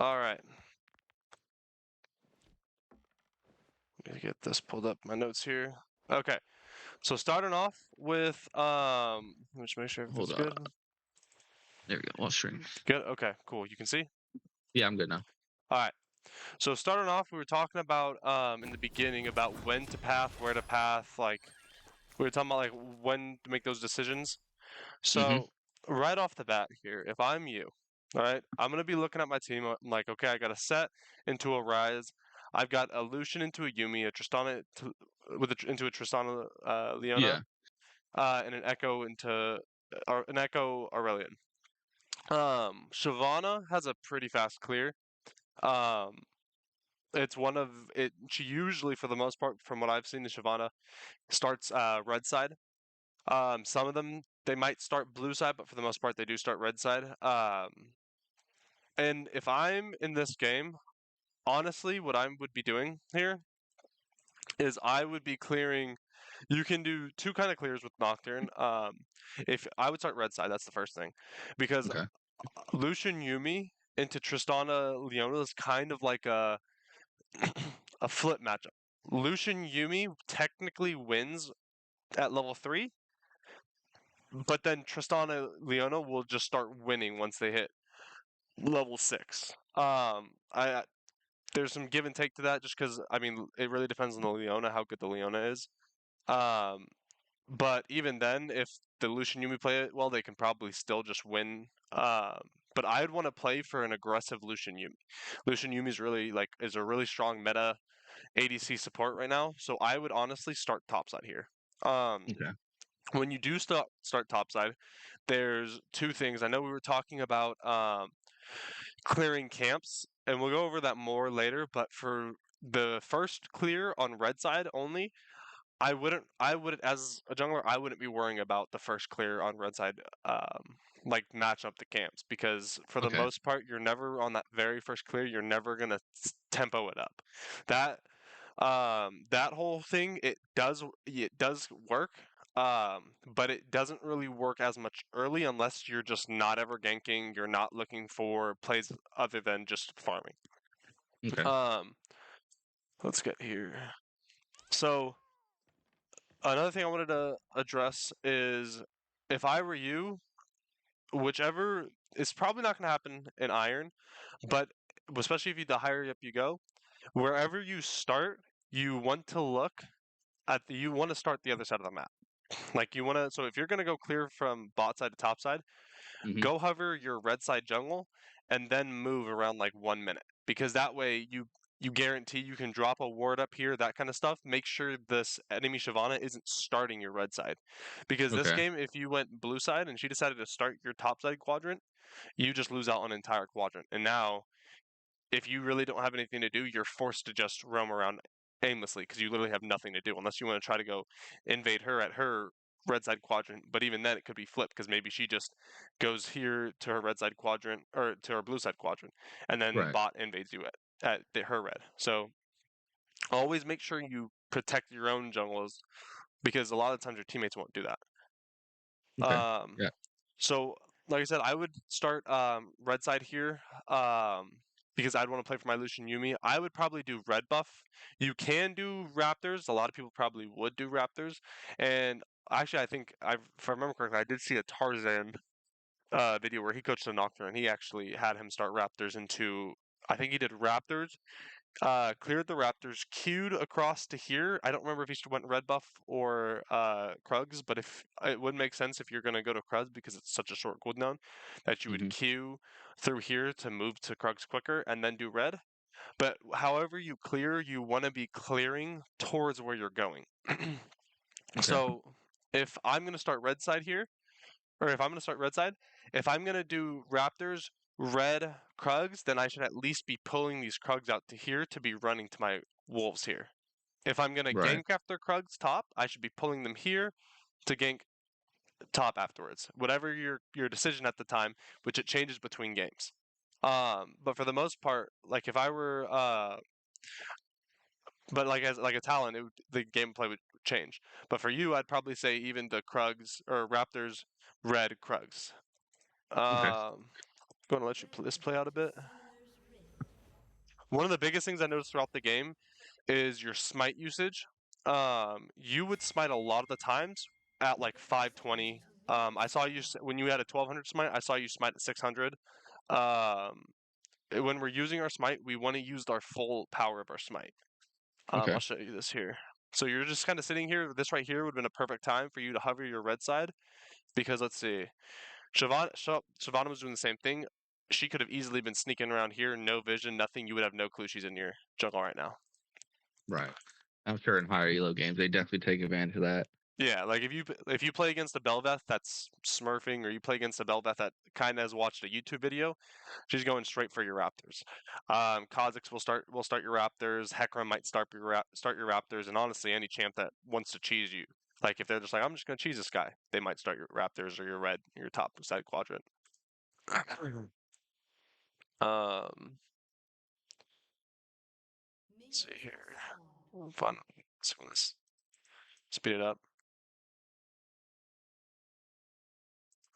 All right. Let me get this pulled up, my notes here. Okay. So starting off with let's make sure Hold everything's on. good. There we go. All stream. Good. Okay, cool. You can see? Yeah, I'm good now. All right. So starting off, we were talking about in the beginning about when to path, where to path, like we were talking about like when to make those decisions. Mm-hmm. So right off the bat here, if I'm you, all right, I'm gonna be looking at my team. I'm like, okay, I got a set into a Rise. I've got a Lucian into a Yumi, a Tristana into a Tristana Leona, Yeah. and an Echo into or an Echo Aurelion. Shyvana has a pretty fast clear. Um, it's one of it. She usually, for the most part, from what I've seen, the Shyvana starts red side. Some of them they might start blue side, but for the most part, they do start red side. And if I'm in this game, honestly, what I would be doing here is I would be clearing. You can do two kind of clears with Nocturne. If I would start red side, that's the first thing, because Okay. Lucian Yumi into Tristana Leona is kind of like a a flip matchup. Lucian Yumi technically wins at level 3, but then Tristana Leona will just start winning once they hit level 6. I there's some give and take to that just because I mean it really depends on the Leona how good the Leona is. Um, but even then, if the Lucian Yumi play it well, they can probably still just win. But I'd want to play for an aggressive Lucian Yumi. Lucian Yumi is really is a really strong meta ADC support right now, so I would honestly start topside here. Um, Okay. when you do start topside, there's two things. I know we were talking about clearing camps, and we'll go over that more later. But for the first clear on red side only, I wouldn't as a jungler, I wouldn't be worrying about the first clear on red side, like match up the camps because for the Okay. most part, you're never on that very first clear. You're never gonna tempo it up. That that whole thing it does work, but it doesn't really work as much early unless you're just not ever ganking. You're not looking for plays other than just farming. Okay. Um, let's get here. So another thing I wanted to address is if I were you, whichever it's probably not going to happen in Iron, but especially if the higher up you go, wherever you start, you want to look you want to start the other side of the map. Like you want to, so if you're going to go clear from bot side to top side, Mm-hmm. go hover your red side jungle and then move around like 1 minute because that way you guarantee you can drop a ward up here, that kind of stuff. Make sure this enemy Shyvana isn't starting your red side. Because this Okay. game, if you went blue side and she decided to start your top side quadrant, you just lose out on an entire quadrant. And now, if you really don't have anything to do, you're forced to just roam around aimlessly because you literally have nothing to do unless you want to try to go invade her at her red side quadrant. But even then, it could be flipped because maybe she just goes here to her red side quadrant or to her blue side quadrant, and then Right. bot invades you her red. So always make sure you protect your own jungles because a lot of times your teammates won't do that. Okay. Um, Yeah. so, like I said, I would start red side here because I'd want to play for my Lucian Yumi. I would probably do red buff. You can do Raptors. A lot of people probably would do Raptors. And actually, I think, if I remember correctly, I did see a Tarzan video where he coached a Nocturne and he actually had him start Raptors into. I think he did Raptors, cleared the Raptors, queued across to here. I don't remember if he went red buff or Krugs, but if it would make sense if you're going to go to Krugs because it's such a short cooldown that you would Mm-hmm. queue through here to move to Krugs quicker and then do red. But however you clear, you want to be clearing towards where you're going. Okay. So if I'm going to start red side here, or if I'm going to start red side, if I'm going to do Raptors, red, Krugs, then I should at least be pulling these Krugs out to here to be running to my Wolves here. If I'm going to Right. gank after Krugs top, I should be pulling them here to gank top afterwards. Whatever your decision at the time, which it changes between games. But for the most part, like if I were but like as like a talent, the gameplay would change. But for you, I'd probably say even the Krugs or Raptors, red Krugs. Okay. Going to let you this play out a bit. One of the biggest things I noticed throughout the game is your smite usage. You would smite a lot of the times at like 520. I saw you when you had a 1200 smite. I saw you smite at 600. Um, when we're using our smite, we want to use our full power of our smite. Okay. I'll show you this here. So you're just kind of sitting here. This right here would have been a perfect time for you to hover your red side, because let's see, Shyvana was doing the same thing. She could have easily been sneaking around here, no vision, nothing. You would have no clue she's in your jungle right now. Right. I'm sure in higher elo games they definitely take advantage of that. Yeah, like if you play against a Bel'Veth that's smurfing, or you play against a Bel'Veth that kind of has watched a YouTube video, she's going straight for your Raptors. Kha'Zix will start your Raptors. Hecarim might start your Raptors, and honestly, any champ that wants to cheese you, like if they're just like, I'm just gonna cheese this guy, they might start your Raptors or your red, your top side quadrant. Let's see here. Fun. Let's speed it up.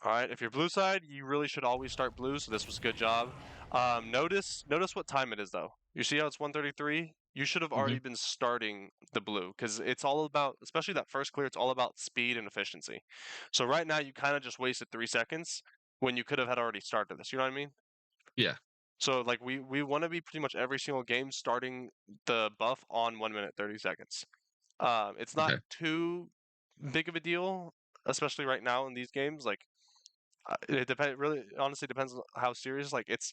All right, if you're blue side, you really should always start blue, so this was a good job. Notice what time it is, though. You see how it's 1:33? You should have already been starting the blue, because it's all about, especially that first clear, it's all about speed and efficiency. So right now, you kind of just wasted 3 seconds when you could have had already started this. You know what I mean? Yeah. So like we want to be pretty much every single game starting the buff on 1 minute 30 seconds. It's not too big of a deal, especially right now in these games. Like it depends. Really, honestly, depends on how serious. Like it's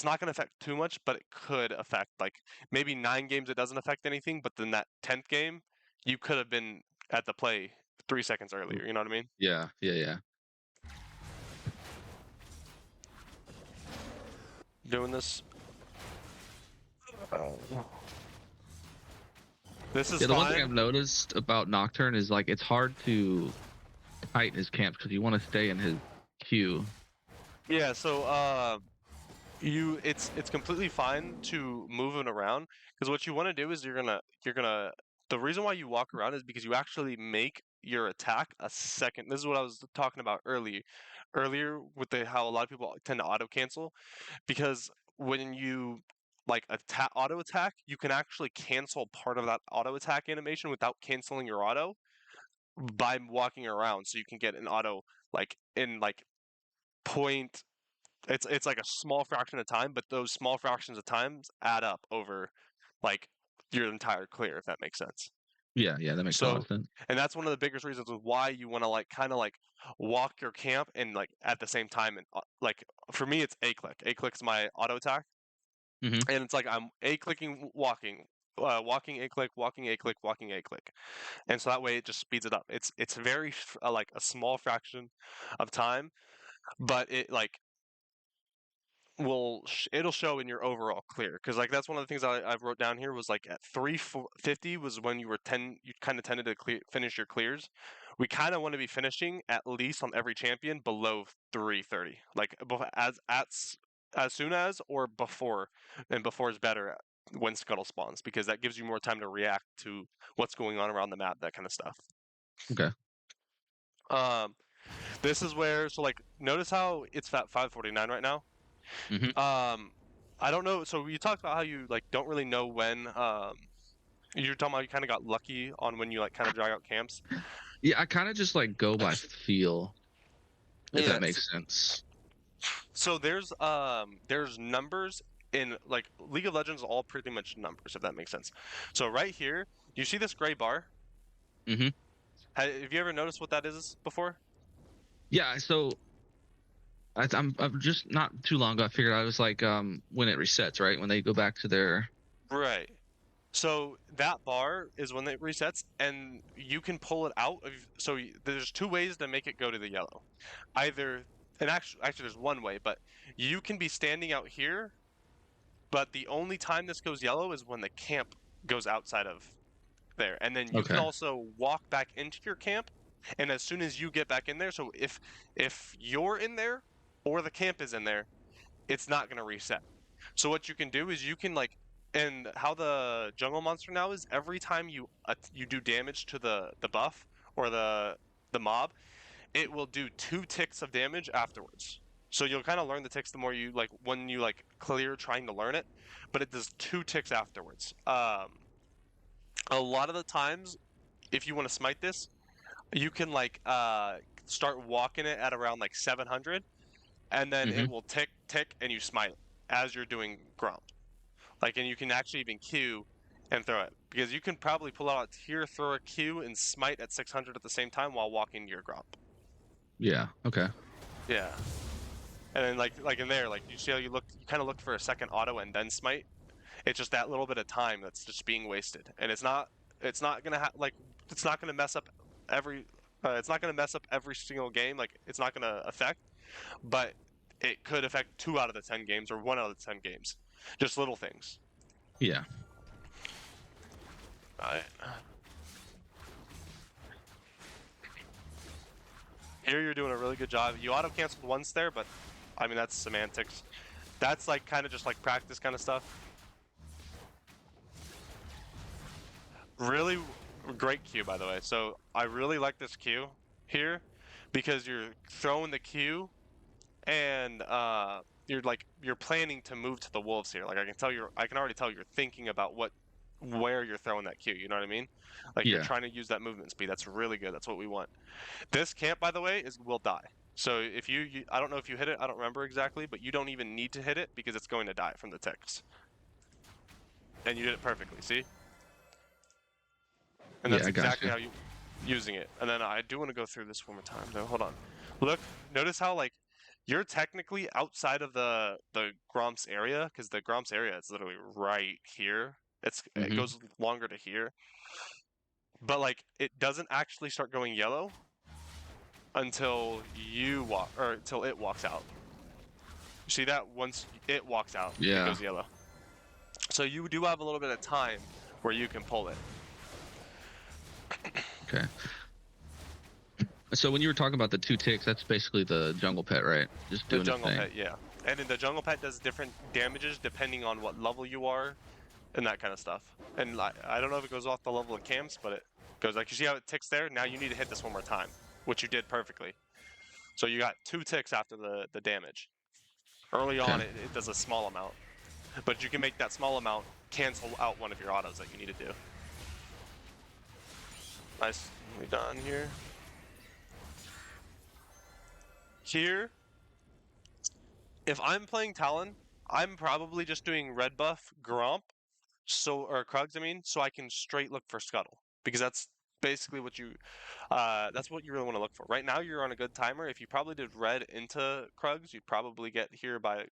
not going to affect too much, but it could affect. Like maybe 9 games it doesn't affect anything, but then that 10th game, you could have been at the play 3 seconds earlier. You know what I mean? Yeah. Doing this. This is the fine. one thing I've noticed about Nocturne is like it's hard to tighten his camps because you want to stay in his queue. Yeah, so it's completely fine to move it around, because what you want to do is you're gonna the reason why you walk around is because you actually make your attack a second. This is what I was talking about earlier with how a lot of people tend to auto cancel, because when you like auto attack, you can actually cancel part of that auto attack animation without canceling your auto by walking around, so you can get an auto like in like point. It's like a small fraction of time, but those small fractions of times add up over like your entire clear, if that makes sense. Yeah, that makes a lot of sense. And that's one of the biggest reasons why you want to like kind of like walk your camp and like at the same time, and like for me it's a click. A click's my auto attack, and it's like I'm a clicking, walking, walking a click, walking a click, walking a click, and so that way it just speeds it up. It's very like a small fraction of time, but it like it'll show in your overall clear, because like that's one of the things I've wrote down here was like at 350 was when you kind of tended to finish your clears. We kind of want to be finishing at least on every champion below 330, like as soon as or before, and before is better when Scuttle spawns, because that gives you more time to react to what's going on around the map, that kind of stuff. Okay. This is where, so like notice how it's at 549 right now. I don't know. So you talked about how you like don't really know when. You're talking about you kind of got lucky on when you like kind of drag out camps. Yeah, I kind of just like go by feel. If that makes sense. So there's numbers in like League of Legends, all pretty much numbers, if that makes sense. So right here, you see this gray bar? Have you ever noticed what that is before? Yeah. So I'm just not too long ago I figured out it was like when it resets, right? When they go back to their Right. So that bar is when it resets, and you can pull it out of. So there's 2 ways to make it go to the yellow. Either, and actually there's one way, but you can be standing out here, but the only time this goes yellow is when the camp goes outside of there, and then you can also walk back into your camp, and as soon as you get back in there, so if you're in there or the camp is in there, it's not going to reset. So what you can do is you can like, and how the jungle monster now is, every time you do damage to the buff or the mob, it will do 2 ticks of damage afterwards. So you'll kind of learn the ticks the more you like when you like clear trying to learn it, but it does 2 ticks afterwards. A lot of the times, if you want to smite this, you can like start walking it at around like 700, and then it Mm-hmm. will tick tick, and you smite it as you're doing Gromp. Like, and you can actually even Q and throw it because you can probably pull out a tier, throw a Q, and smite at 600 at the same time while walking your Gromp. Yeah. Okay. Yeah. And then like in there, like you see how you kind of looked for a second auto and then smite. It's just that little bit of time that's just being wasted, and it's not gonna like it's not gonna mess up every it's not gonna mess up every single game. Like it's not gonna affect, but it could affect 2 out of the 10 games or 1 out of the 10 games. Just little things. Yeah. Alright. Here you're doing a really good job. You auto canceled once there, but I mean that's semantics. That's like kind of just like practice kind of stuff. Really great Q, by the way. So I really like this Q here because you're throwing the Q and you're planning to move to the wolves here. Like I can already tell you're thinking about where you're throwing that Q. You know what I mean? Like you're Yeah. trying to use that movement speed. That's really good. That's what we want. This camp, by the way, will die. So if I don't know if you hit it. I don't remember exactly, but you don't even need to hit it because it's going to die from the ticks. And you did it perfectly. See? And Yeah. that's I got exactly you. how you using it. And then I do want to go through this one more time though. Hold on. Look, notice how like you're technically outside of the Gromps area because the Gromps area is literally right here. It Mm-hmm. goes longer to here, but like it doesn't actually start going yellow until you walk or until it walks out. You see that once it walks out, it Yeah. goes yellow. So you do have a little bit of time where you can pull it. Okay. So when you were talking about the 2 ticks, that's basically the jungle pet, right? Just The doing its jungle thing. pet, yeah. And then the jungle pet does different damages depending on what level you are and that kind of stuff. And I don't know if it goes off the level of camps, but it goes like you see how it ticks there? Now you need to hit this one more time, which you did perfectly. So you got 2 ticks after the damage. Early on, Okay. it does a small amount, but you can make that small amount cancel out one of your autos that you need to do. Nicely done here. Here, if I'm playing Talon, I'm probably just doing red buff Gromp, or Krugs, I mean, so I can straight look for Scuttle because that's basically that's what you really want to look for. Right now, you're on a good timer. If you probably did red into Krugs, you'd probably get here by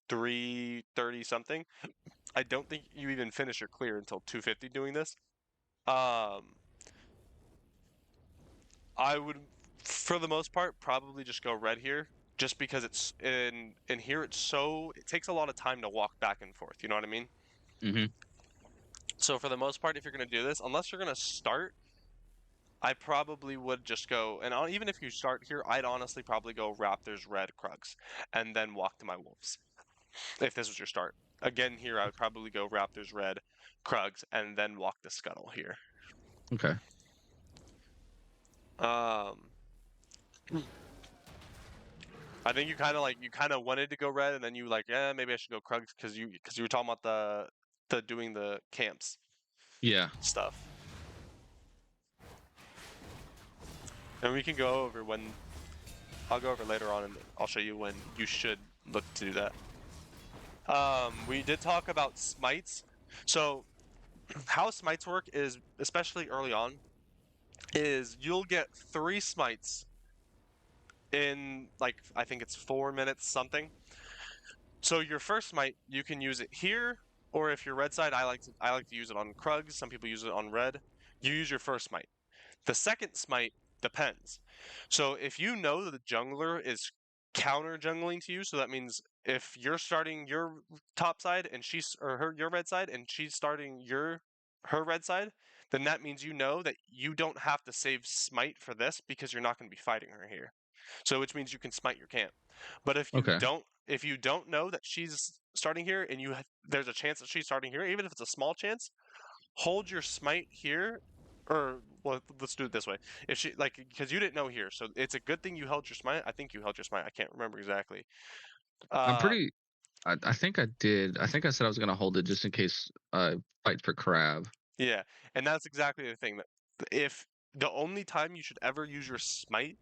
330 something. I don't think you even finish your clear until 250 doing this. Um, I would, for the most part, probably just go red here, just because it's in here. It takes a lot of time to walk back and forth. You know what I mean? Mm-hmm. So for the most part, if you're gonna do this, unless you're gonna start, I probably would just go and even if you start here, I'd honestly probably go Raptors red Krugs, and then walk to my wolves. If this was your start, again here I would probably go Raptors red Krugs, and then walk the Scuttle here. Okay. Um, I think you kind of wanted to go red, and then you like, yeah, maybe I should go Krugs because you were talking about the doing the camps Yeah. stuff. And we can go over when I'll go over later on, and I'll show you when you should look to do that. We did talk about smites. So how smites work is, especially early on, is you'll get 3 smites in like I think it's 4 minutes something. So your first smite, you can use it here, or if you're red side, I like to use it on Krugs. Some people use it on red. You use your first smite. The second smite depends. So if you know that the jungler is counter jungling to you, so that means if you're starting your top side and your red side and she's starting her red side, then that means you know that you don't have to save smite for this because you're not going to be fighting her here. So which means you can smite your camp. But Okay. if you don't know that she's starting here and there's a chance that she's starting here, even if it's a small chance, hold your smite here or well, let's do it this way. If she like, because you didn't know here, so it's a good thing you held your smite. I think you held your smite. I can't remember exactly. I'm Um, pretty. I think I did. I think I said I was gonna hold it just in case I fight for crab. yeah, and that's exactly the thing that if the only time you should ever use your smite,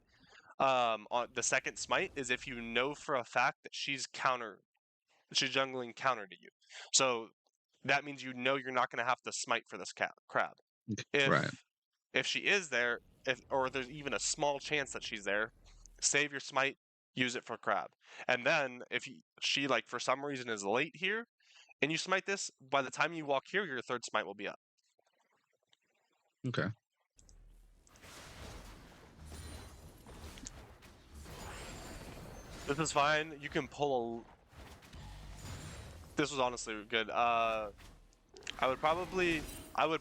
on the second smite is if you know for a fact that she's jungling counter to you. So that means you know you're not going to have to smite for this crab. Right. If she is there, if or there's even a small chance that she's there, save your smite, use it for crab. And then if she like for some reason is late here and you smite this, by the time you walk here, your third smite will be up. Okay. This is fine. You can pull a. This was honestly good. I would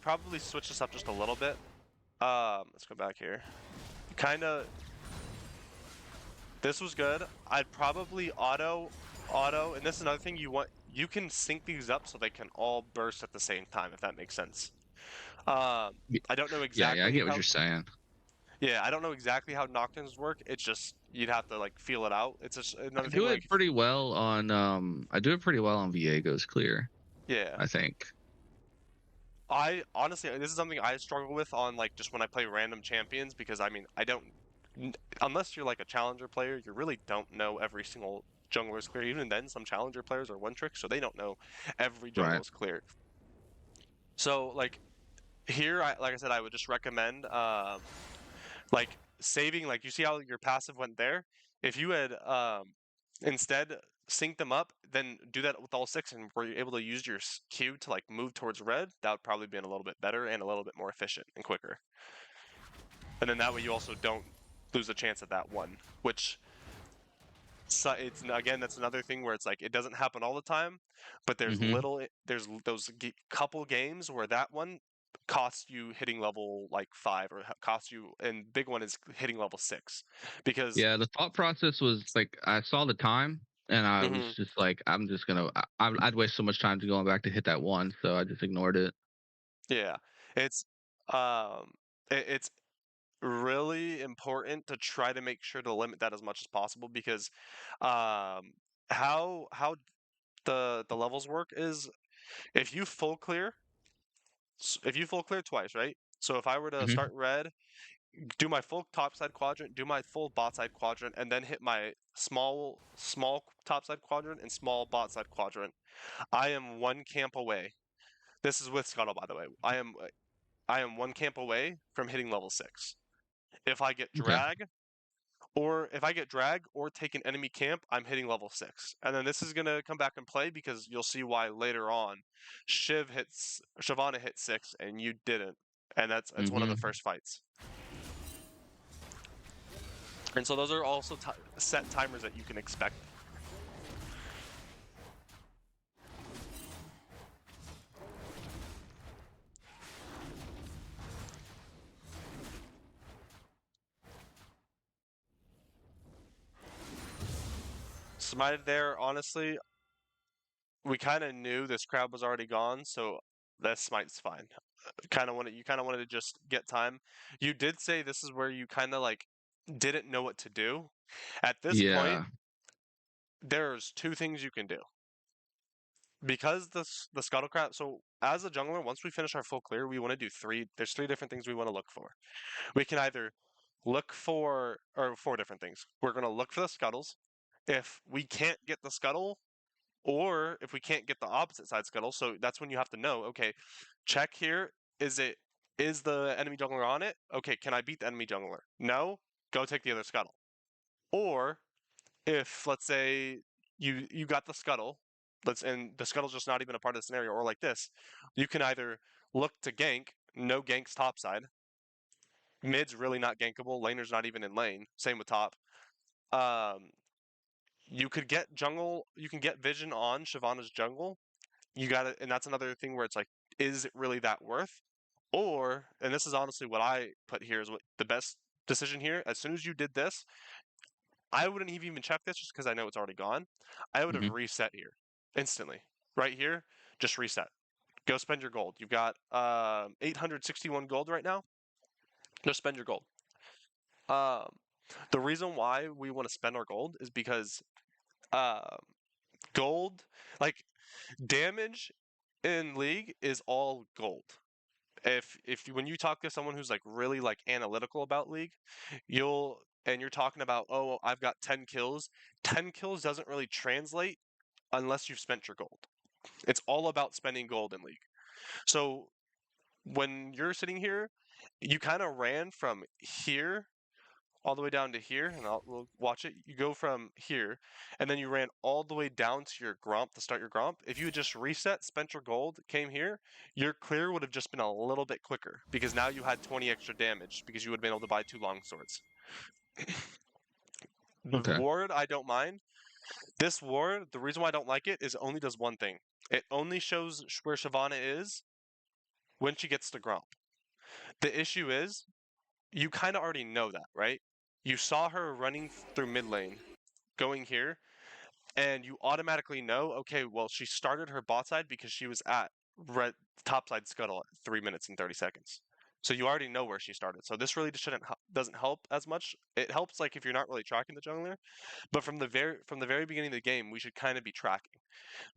probably switch this up just a little bit. Let's go back here. Kind of. This was good. I'd probably auto, and this is another thing you want. You can sync these up so they can all burst at the same time, if that makes sense. Y- I don't know Yeah, yeah, I exactly get what how. you're saying. Yeah, I don't know exactly how nocturnes work. It's just you'd have to like feel it out. It's just I another thing do like it pretty well on I do it pretty well on Viego's clear, yeah. I think. I honestly, this is something I struggle with on like just when I play random champions because I mean I don't unless you're like a challenger player, you really don't know every single jungler's clear. Even then, some challenger players are one trick, so they don't know every Right. jungle's clear. So like here, like I said, I would just recommend like saving. Like you see how your passive went there. If you had instead sync them up, then do that with all six, and were you able to use your Q to like move towards red, that would probably be a little bit better and a little bit more efficient and quicker. And then that way you also don't lose a chance at that one, which so it's again that's another thing where it's like it doesn't happen all the time, but Mm-hmm. there's those couple games where that one costs you hitting level like 5 or costs you, and big one is hitting level 6 because Yeah, the thought process was like I saw the time and I was mhm, just like, I'm just gonna I'd waste so much time to going back to hit that one, so I just ignored it. yeah, it's it's really important to try to make sure to limit that as much as possible because um how the levels work is if you full clear if you full clear twice, right? So if I were to Hmm. start red, do my full top side quadrant, do my full bot side quadrant, and then hit my small top side quadrant and small bot side quadrant, I am one camp away. This is with Scuttle, by the way. I am one camp away from hitting level 6. If I get Okay. drag, or if I get drag or take an enemy camp, I'm hitting level 6. And then this is going to come back and play because you'll see why later on. Shyvana hit 6 and you didn't. And it's one of the Hmm. first fights. And so those are also set timers that you can expect. Smited there, honestly, we kind of knew this crowd was already gone, so that smite's fine. You kind of wanted to just get time. You did say this is where you kind of like didn't know what to do. At this point, Yeah. there's two things you can do because the scuttlecraft. So as a jungler, once we finish our full clear, we want to do three. There's three different things we want to look for. We can either look for or four different things. We're gonna look for the scuttles. If we can't get the scuttle, or if we can't get the opposite side scuttle, so that's when you have to know. Okay, check here. Is the enemy jungler on it? Okay, can I beat the enemy jungler? No. Go take the other scuttle. Or if let's say you got the scuttle, and the scuttle's just not even a part of the scenario, or like this, you can either look to gank, no ganks topside. Mid's really not gankable, laner's not even in lane. Same with top. Um, you could get jungle, you can get vision on Shyvana's jungle. You got it, and that's another thing where it's like, is it really that worth? Or, and this is honestly what I put here is what the best decision here. As soon as you did this, I wouldn't have even checked this just because I know it's already gone. I would Hmm. have reset here instantly. Right here, just reset. Go spend your gold. You've got 861 gold right now. Just spend your gold. Um, the reason why we want to spend our gold is because um, gold, like damage in League, is all gold. When you talk to someone who's like really like analytical about League, you're talking about, oh, I've got 10 kills. 10 kills doesn't really translate unless you've spent your gold. It's all about spending gold in League. So when you're sitting here, you kind of ran from here all the way down to here, and we'll watch it. You go from here, and then you ran all the way down to your Gromp to start your Gromp. If you had just reset, spent your gold, came here, your clear would have just been a little bit quicker because now you had 20 extra damage because you would have been able to buy 2 long swords. The Okay. ward, I don't mind. This ward, the reason why I don't like it is it only does one thing. It only shows where Shyvana is when she gets to Gromp. The issue is, you kind of already know that, right? You saw her running through mid lane, going here, and you automatically know, okay, well, she started her bot side because she was at red top side scuttle at 3 minutes and 30 seconds. So you already know where she started. So this really doesn't help as much. It helps like if you're not really tracking the jungler, but from the very beginning of the game, we should kind of be tracking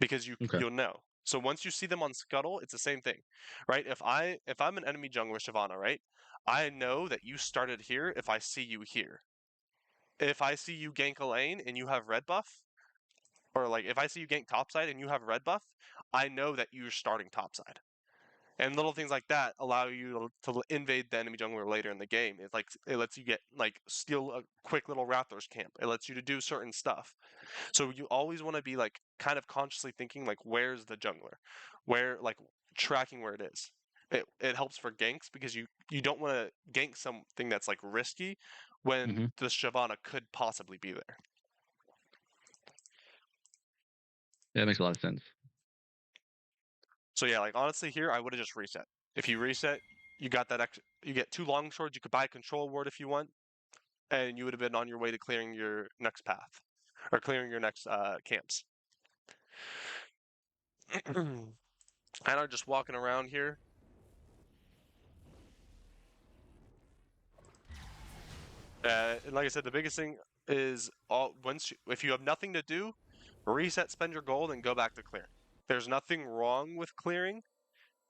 because Okay. you'll know. So once you see them on scuttle, it's the same thing, right? If I'm an enemy jungler Shyvana, right? I know that you started here if I see you here. If I see you gank a lane and you have red buff, or like if I see you gank topside and you have red buff, I know that you're starting topside. And little things like that allow you to invade the enemy jungler later in the game. It lets you get like steal a quick little Raptors camp. It lets you to do certain stuff. So you always want to be like kind of consciously thinking like where's the jungler, where like tracking where it is. It helps for ganks because you don't want to gank something that's like risky when Hmm. the Shyvana could possibly be there. That makes a lot of sense. So yeah, like honestly, here I would have just reset. If you reset, you got that extra. You get 2 long swords. You could buy a control ward if you want, and you would have been on your way to clearing your next path, or clearing your next camps. And I'm just walking around here. And like I said, the biggest thing is if you have nothing to do, reset, spend your gold, and go back to clearing. There's nothing wrong with clearing.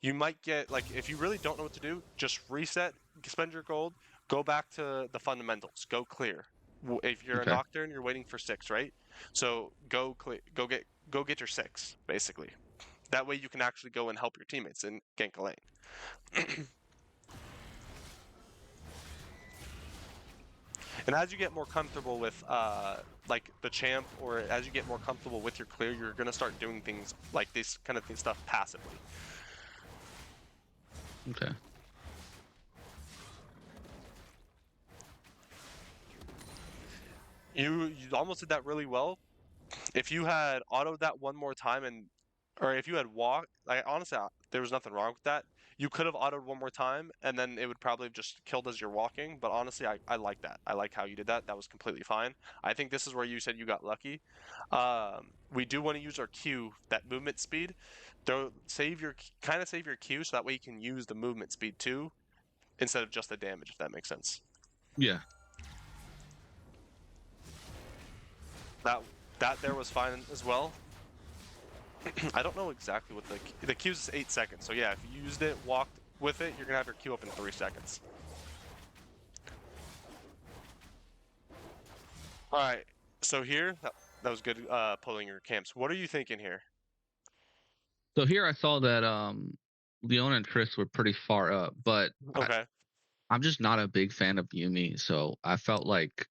You might get like if you really don't know what to do, just reset, spend your gold, go back to the fundamentals, go clear. If you're a Okay. nocturne, you're waiting for 6, right? So go clear, go get your 6, basically. That way you can actually go and help your teammates and gank a lane. And as you get more comfortable with like the champ, or as you get more comfortable with your clear, you're gonna start doing things like this kind of stuff passively. Okay. You almost did that really well. If you had autoed that one more time, or if you had walked, like honestly, there was nothing wrong with that. You could have autoed one more time, and then it would probably have just killed as you're walking. But honestly, I like that. I like how you did that. That was completely fine. I think this is where you said you got lucky. We do want to use our Q, that movement speed. Though save your Q so that way you can use the movement speed too, instead of just the damage. If that makes sense. Yeah. That that there was fine as well. I don't know exactly what the Q is 8 seconds. So yeah, if you used it, walked with it, you're gonna have your Q up in 3 seconds. All right. So here, that was good pulling your camps. What are you thinking here? So here I saw that Leona and Triss were pretty far up, but Okay. I'm just not a big fan of Yumi, so I felt like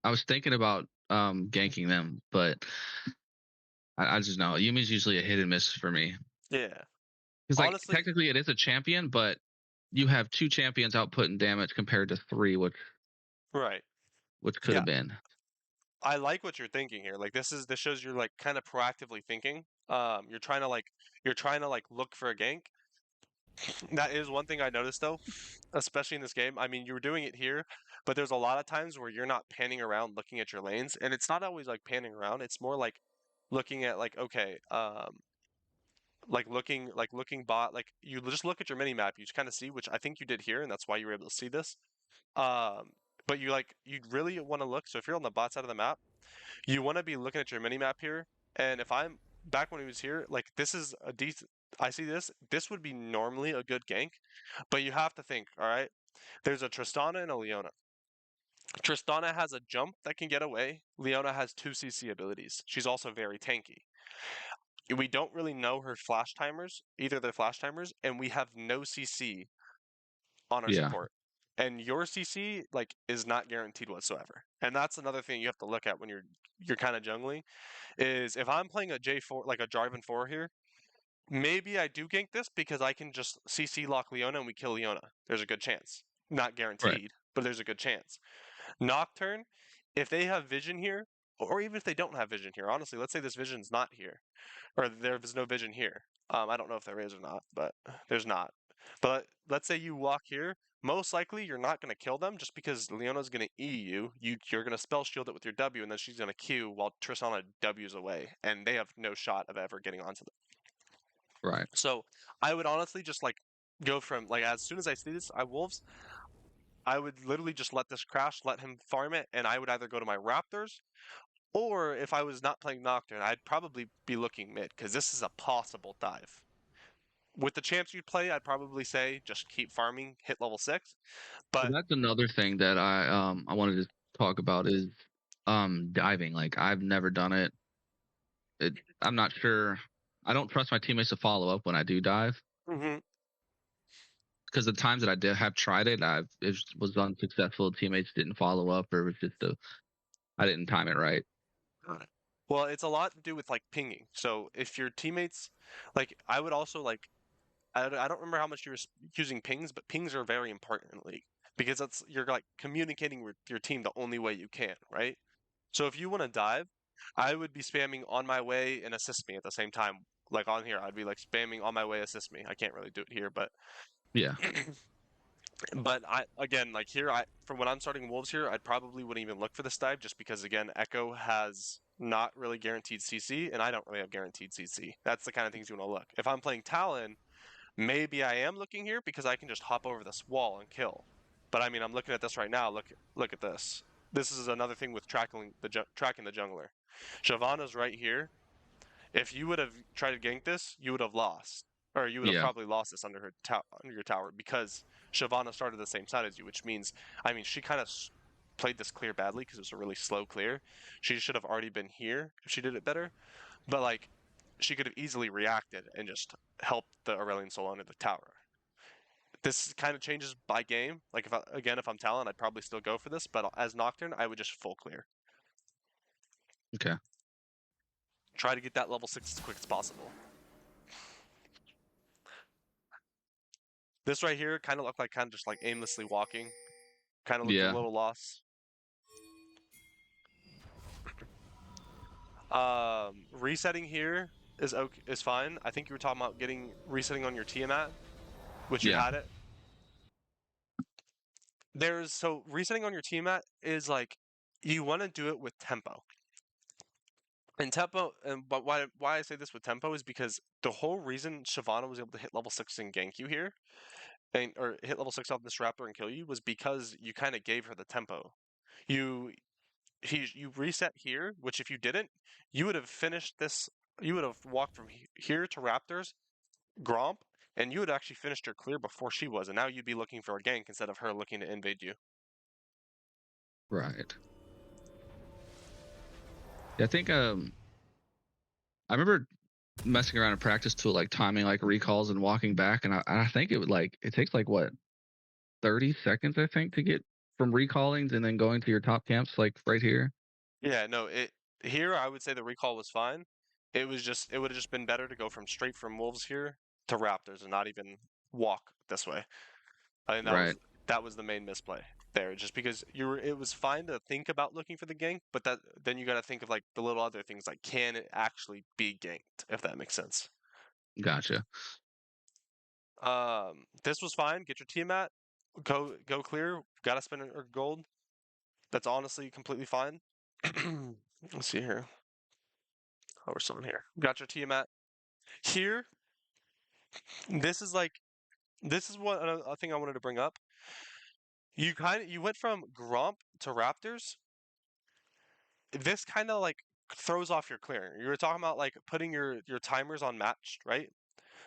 I was thinking about ganking them, but I just know Yumi's usually a hit and miss for me. Yeah. Because like Honestly, technically it is a champion, but you have 2 champions outputting damage compared to 3, right. which could Yeah. have been. I like what you're thinking here. Like this shows you're like kind of proactively thinking. You're trying to like look for a gank. That is one thing I noticed though, especially in this game. I mean, you were doing it here, but there's a lot of times where you're not panning around looking at your lanes, and it's not always like panning around. It's more like looking at like, okay, looking bot, like you just look at your mini map, you just kind of see, which I think you did here, and that's why you were able to see this. Um, but you really want to look. So if you're on the bot side of the map, you want to be looking at your mini map here. And if I'm back when he was here, like this is a decent. I see this. This would be normally a good gank, but you have to think. All right, there's a Tristana and a Leona. Tristana has a jump that can get away. Leona has 2 CC abilities. She's also very tanky. We don't really know her flash timers, either their flash timers, and we have no CC on our Yeah. support. And your CC is not guaranteed whatsoever. And that's another thing you have to look at when you're kind of jungling is if I'm playing a J4 like a Jarvan 4 here, maybe I do gank this because I can just CC lock Leona and we kill Leona. There's a good chance. Not Right. guaranteed, but there's a good chance. Nocturne, if they have vision here, or even if they don't have vision here, honestly, let's say this vision's not here, or there's no vision here. I don't know if there is or not, but there's not. But let's say you walk here, most likely you're not going to kill them just because Leona's going to E you. You're going to spell shield it with your W, and then she's going to Q while Tristana W's away, and they have no shot of ever getting onto them. Right. So I would honestly just go from as soon as I see this, Wolves, I would literally just let this crash, let him farm it, and I would either go to my Raptors, or if I was not playing Nocturne, I'd probably be looking mid, because this is a possible dive. With the champs you'd play, I'd probably say just keep farming, hit level 6. So But that's another thing that I wanted to talk about is diving. Like I've never done it. I'm not sure. I don't trust my teammates to follow up when I do dive mhm, because the times that I did have tried it, was unsuccessful. Teammates didn't follow up, or it was just I didn't time it right. got it. Well, it's a lot to do with pinging. So if your teammates, I would also I don't remember how much you were using pings, but pings are very important in League because that's you're communicating with your team the only way you can, right? So if you want to dive, I would be spamming on my way and assist me at the same time. Like on here, I'd be spamming on my way, assist me. I can't really do it here, but Yeah. but I again here I from when I'm starting Wolves here, I probably wouldn't even look for this dive just because again Echo has not really guaranteed CC and I don't really have guaranteed CC. That's the kind of things you want to look. If I'm playing Talon, maybe I am looking here because I can just hop over this wall and kill. But I mean, I'm looking at this right now. Look at this. This is another thing with tracking the jungler. Shyvana's right here. If you would have tried to gank this, you would have lost, or you would have Yeah. probably lost this under your tower because Shyvana started the same side as you, which means I mean she kind of played this clear badly because it was a really slow clear. She should have already been here if she did it better. But she could have easily reacted and just helped the Aurelion Sol under the tower. This kind of changes by game. If I'm Talon, I'd probably still go for this, but as Nocturne, I would just full clear. Okay. Try to get that level 6 as quick as possible. This right here kind of looked like just aimlessly walking. Kind of looked a Yeah. little lost. Resetting here is fine. I think you were talking about resetting on your Tiamat, which you Yeah. had it. So resetting on your Tiamat is you want to do it with tempo. And tempo, but why I say this with tempo is because the whole reason Shyvana was able to hit level 6 and gank you here, or hit level 6 off this Raptor and kill you, was because you kind of gave her the tempo. You you reset here, which if you didn't, you would have finished this. You would have walked from here to Raptors, Gromp, and you would actually finished your clear before she was, and now you'd be looking for a gank instead of her looking to invade you. Right. Yeah, I think I remember messing around in practice tool like timing like recalls and walking back, and I think it takes like what 30 seconds I think to get from recallings and then going to your top camps like right here. Yeah, no, it here I would say the recall was fine. It would have just been better to go straight from Wolves here to Raptors and not even walk this way. I think Right. that was the main misplay there, just because it was fine to think about looking for the gank, but then you got to think of the little other things like can it actually be ganked, if that makes sense. Gotcha. This was fine. Get your Tiamat, go clear. Got to spend a gold. That's honestly completely fine. Let's see here. Oh, we're still in here. Got your Tiamat here. This is like this is what a thing I wanted to bring up. You went from Gromp to Raptors. This kind of like throws off your clearing. You were talking about like putting your timers on matched, right?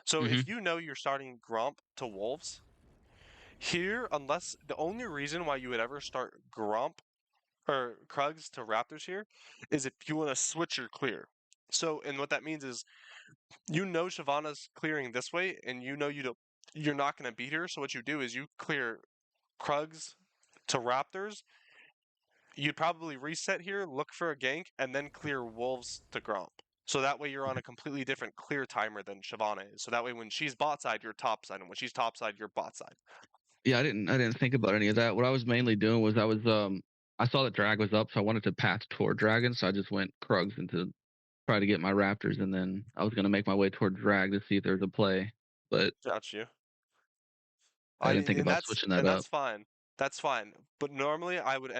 So Mm-hmm. if you know you're starting Gromp to Wolves here, unless the only reason why you would ever start Gromp or Krugs to Raptors here is if you want to switch your clear. So, and what that means is you know Shyvana's clearing this way, and you know you're not going to beat her. So what you do is you clear Krugs to Raptors. You'd probably reset here, look for a gank, and then clear Wolves to Gromp. So that way you're on a completely different clear timer than Shyvana is. So that way when she's bot side, you're top side, and when she's top side, you're bot side. Yeah, I didn't think about any of that. What I was mainly doing was I saw that drag was up, so I wanted to path toward dragon, so I just went Krugs into try to get my raptors, and then I was gonna make my way toward drag to see if there's a play, but Got you. I didn't think And about switching that and up. that's fine. That's fine. But normally I would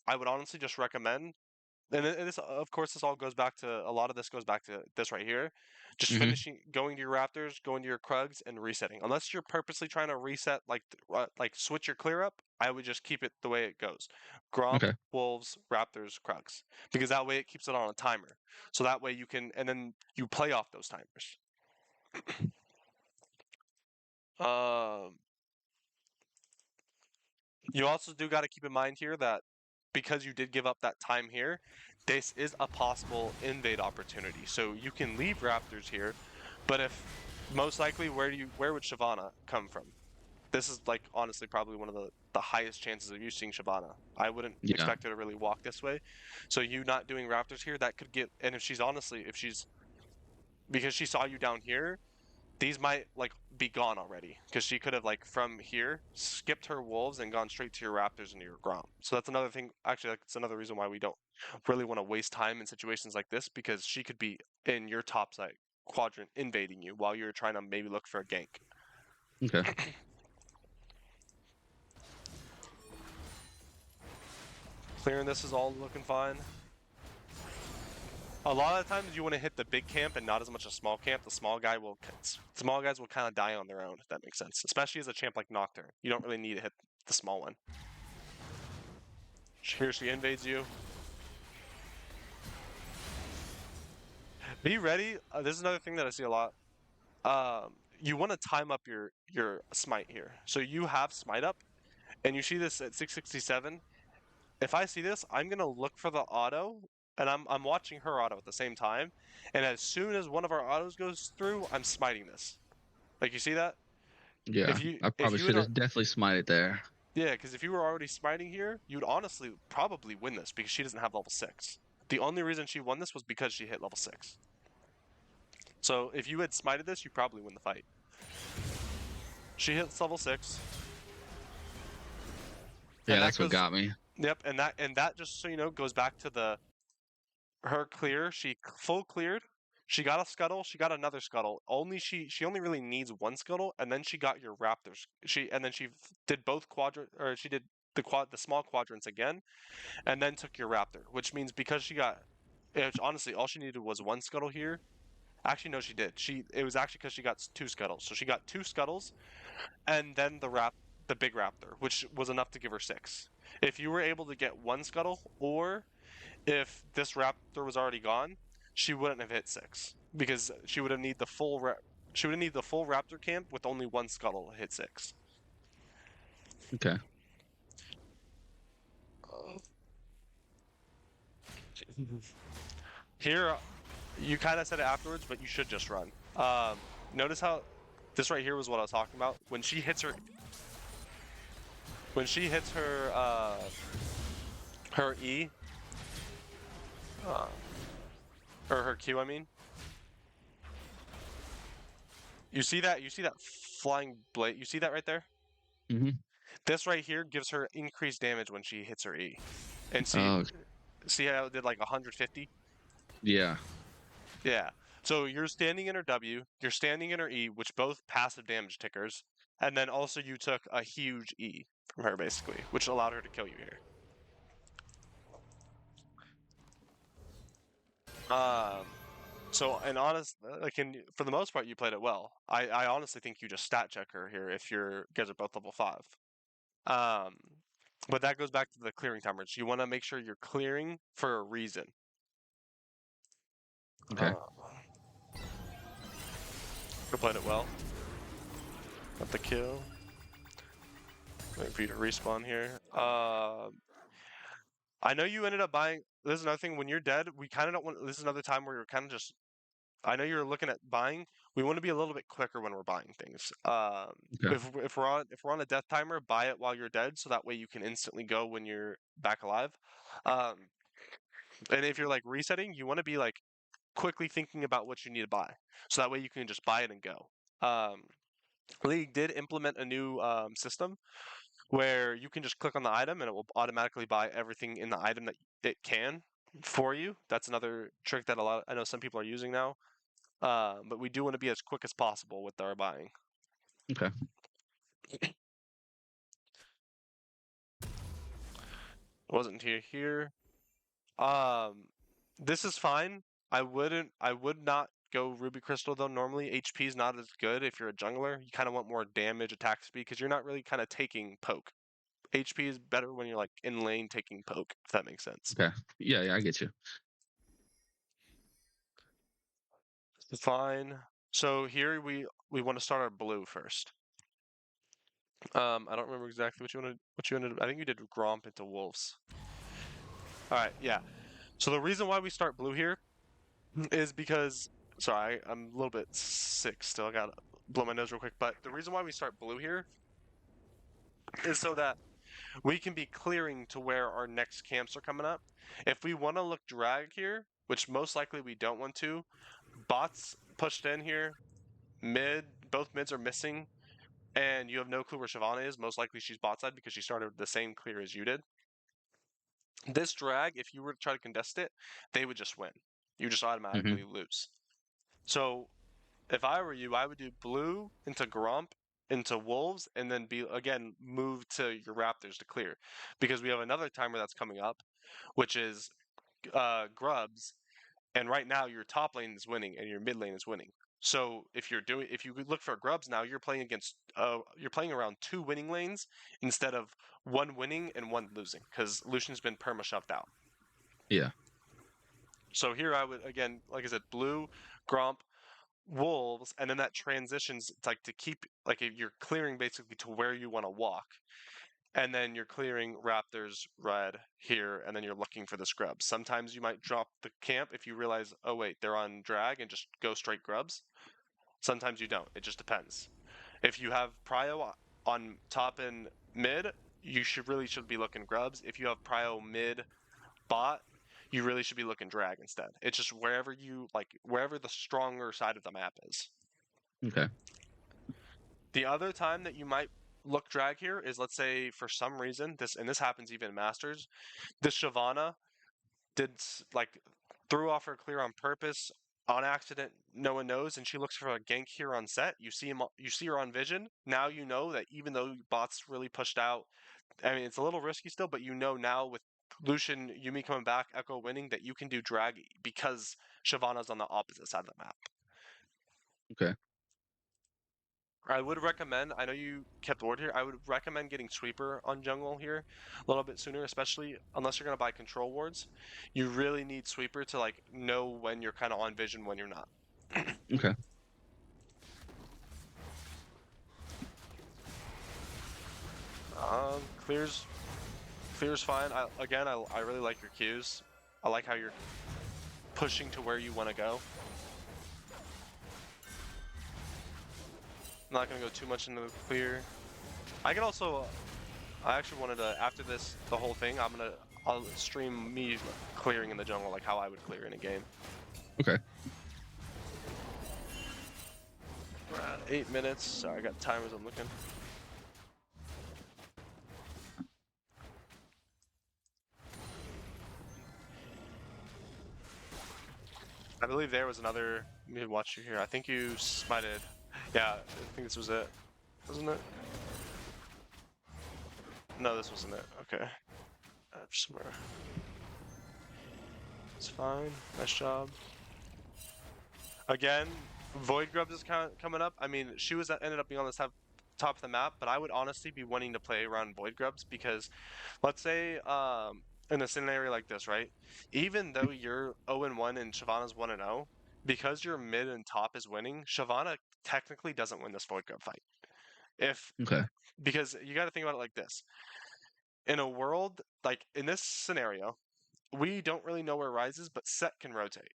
honestly just recommend, and this of course this all goes back to a lot of this goes back to this right here, just Mhm. finishing going to your Raptors, going to your Krugs, and resetting. Unless you're purposely trying to reset like switch your clear up, I would just keep it the way it goes. Gromp, Okay. Wolves, Raptors, Krugs, because that way it keeps it on a timer. So that way you can, and then you play off those timers. Um, You also do got to keep in mind here that because you did give up that time here, this is a possible invade opportunity. So you can leave Raptors here, but if most likely, where would Shyvana come from? This is like honestly probably one of the highest chances of you seeing Shyvana. I wouldn't Yeah. expect her to really walk this way. So you not doing Raptors here, that could get, and if she's honestly, if she's because she saw you down here, these might like be gone already because she could have like from here skipped her wolves and gone straight to your raptors and your Grom. So that's another thing. Actually, that's another reason why we don't really want to waste time in situations like this because she could be in your top side quadrant invading you while you're trying to maybe look for a gank. Okay. Clearing this is all looking fine. A lot of times you want to hit the big camp and not as much a small camp. The small guys will kind of die on their own if that makes sense. Especially as a champ like Nocturne, you don't really need to hit the small one. Here she invades you. Be ready. This is another thing that I see a lot. You want to time up your smite here. So you have smite up, and you see this at 667. If I see this, I'm gonna look for the auto, and I'm watching her auto at the same time. And as soon as one of our autos goes through, I'm smiting this. Like you see that? Yeah. I If probably you should had have definitely smited there. yeah, because if you were already smiting here, you'd honestly probably win this because she doesn't have level 6. The only reason she won this was because she hit level 6. So if you had smited this, you probably win the fight. She hits level 6, Yeah, and that that's what goes. got me. Yep, and that just so you know goes back to the her clear. She full cleared. She got a scuttle. She got another scuttle. Only she only really needs one scuttle, and then she got your raptors. She did both quadrant or she did the small quadrants again, and then took your raptor. Which means because she got, which honestly all she needed was one scuttle here. Actually, no, she did. It was actually because she got two scuttles. So she got two scuttles, and then the big raptor, which was enough to give her 6. If you were able to get one scuttle, or if this raptor was already gone, she wouldn't have hit 6 because she would need the full raptor camp with only one scuttle to hit 6. Okay. Here, you kind of said it afterwards, but you should just run. Notice how this right here was what I was talking about. When she hits her E, uh, or her Q, I mean. You see that flying blade? You see that right there? Mhm. This right here gives her increased damage when she hits her E. And Oh, see how it did like 150? yeah. Yeah. So you're standing in her W, you're standing in her E, which both passive damage tickers, and then also you took a huge E from her basically, which allowed her to kill you here. Um, So, and for the most part, you played it well. I honestly think you just stat check her here if you guys are both level 5. Um, but that goes back to the clearing timers. You want to make sure you're clearing for a reason. Okay. You played it well. Got the kill. Wait for you to respawn here. I know you ended up buying. This is another thing. When you're dead, we kind of don't want. This is another time where you're kind of just. I know you're looking at buying. We want to be a little bit quicker when we're buying things. Okay. If we're on a death timer, buy it while you're dead, so that way you can instantly go when you're back alive. Um, and if you're like resetting, you want to be like quickly thinking about what you need to buy, so that way you can just buy it and go. Um, League did implement a new system where you can just click on the item and it will automatically buy everything in the item that it can for you. That's another trick that I know some people are using now. But we do want to be as quick as possible with our buying. Okay. Wasn't here. Um, this is fine. I would not go Ruby Crystal though. Normally, HP is not as good if you're a jungler. You kind of want more damage, attack speed, because you're not really kind of taking poke. HP is better when you're like in lane taking poke, if that makes sense. Okay. Yeah, I get you. Fine. So here we want to start our blue first. I don't remember exactly what you ended. I think you did Gromp into wolves. All right, yeah. So the reason why we start blue here is because sorry, I'm a little bit sick still. I gotta blow my nose real quick. But the reason why we start blue here is so that we can be clearing to where our next camps are coming up. If we want to look drag here, which most likely we don't want to, bots pushed in here, both mids are missing, and you have no clue where Shyvana is. Most likely she's bot side because she started the same clear as you did. This drag, if you were to try to contest it, they would just win. You just automatically lose. So if I were you, I would do blue into Grump into Wolves, and then move to your Raptors to clear, because we have another timer that's coming up, which is Grubs, and right now your top lane is winning and your mid lane is winning. So if you look for Grubs now, you're playing around 2 winning lanes instead of 1 winning and 1 losing, because Lucian's been perma shoved out. Yeah. So here I would again, like I said, blue, Grump, wolves, and then that transitions like to keep like if you're clearing basically to where you want to walk, and then you're clearing raptors red here, and then you're looking for the scrubs. Sometimes you might drop the camp if you realize, oh wait, they're on drag, and just go straight grubs. Sometimes you don't, it just depends. If you have prio on top and mid, you should be looking grubs. If you have prio mid bot, you really should be looking drag instead. It's just wherever the stronger side of the map is. Okay. The other time that you might look drag here is, let's say for some reason this happens even in Masters, this Shyvana did like threw off her clear on purpose on accident, no one knows, and she looks for a gank here on set. You see her on vision. Now you know that even though bots really pushed out, I mean it's a little risky still, but you know now with Lucian Yumi coming back, Echo winning, that you can do drag because Shyvana's on the opposite side of the map. Okay. I would recommend, I know you kept ward here, I would recommend getting Sweeper on jungle here a little bit sooner, especially unless you're going to buy control wards. You really need Sweeper to like know when you're kind of on vision, when you're not. Okay. Clear's fine. I really like your Qs. I like how you're pushing to where you want to go. I'm not going to go too much into the clear. I can also, I actually wanted to, after this, the whole thing, I'll stream me clearing in the jungle, like how I would clear in a game. Okay. We're at 8 minutes. Sorry, I got timers I'm looking. I believe there was another. Let me watch you here. I think you smited. Yeah, I think this was it. Wasn't it? No, this wasn't it. Okay. Somewhere. It's fine. Nice job. Again, Void Grubs is coming up. I mean, she was ended up being on the top of the map, but I would honestly be wanting to play around Void Grubs because, let's say, in a scenario like this, right? Even though you're 0-1 and Shyvana's 1-0, because your mid and top is winning, Shyvana technically doesn't win this Void Grub fight. Okay. Because you got to think about it like this: in a world like in this scenario, we don't really know where Ryze is, but Set can rotate.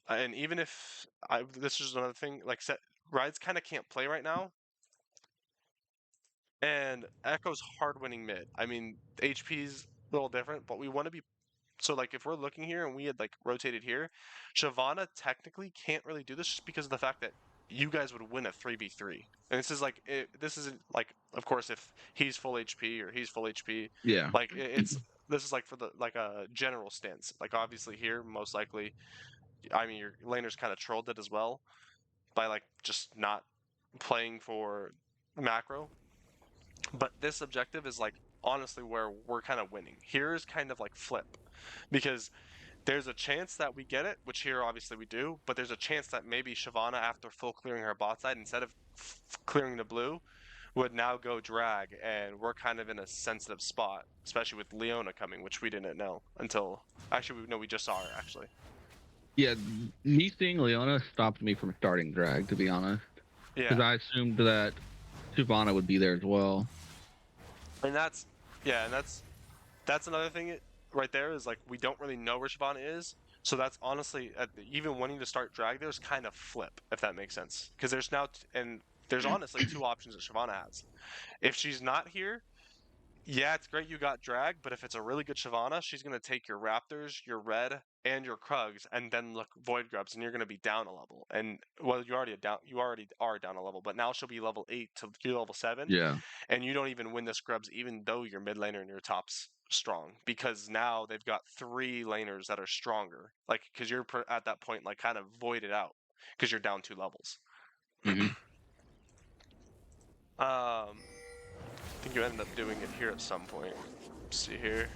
And even if this is another thing, like Ryze kind of can't play right now, and Echo's hard winning mid. I mean, HP's a little different, but we want to be so like if we're looking here and we had like rotated here, Shyvana technically can't really do this just because of the fact that you guys would win a 3v3. And this is like this isn't like of course if he's full HP or he's full HP, Yeah. like it's this is like for the like a general stance. Like obviously here most likely I mean your laner's kind of trolled it as well by like just not playing for macro. But this objective is like honestly where we're kind of winning. Here is kind of like flip because there's a chance that we get it, which here obviously we do, but there's a chance that maybe Shyvana, after full clearing her bot side, instead of clearing the blue, would now go drag, and we're kind of in a sensitive spot, especially with Leona coming, which we didn't know until actually we just saw her actually. Yeah, me seeing Leona stopped me from starting drag, to be honest. Because Yeah, I assumed that Shyvana would be there as well. and that's another thing right there is like we don't really know where Shyvana is. So that's honestly even wanting to start drag there's kind of flip if that makes sense because there's now and there's honestly two options that Shyvana has. If she's not here, yeah, it's great you got drag, but if it's a really good Shyvana, she's gonna take your Raptors, your Red, and your Krugs, and then look Void Grubs, and you're gonna be down a level. And well, you already are down a level, but now she'll be level 8 to you level 7, Yeah. and you don't even win the scrubs even though your mid laner and your top's strong because now they've got 3 laners that are stronger like because you're at that point like kind of voided out because you're down 2 levels. Mm-hmm. I think you ended up doing it here at some point. Let's see here.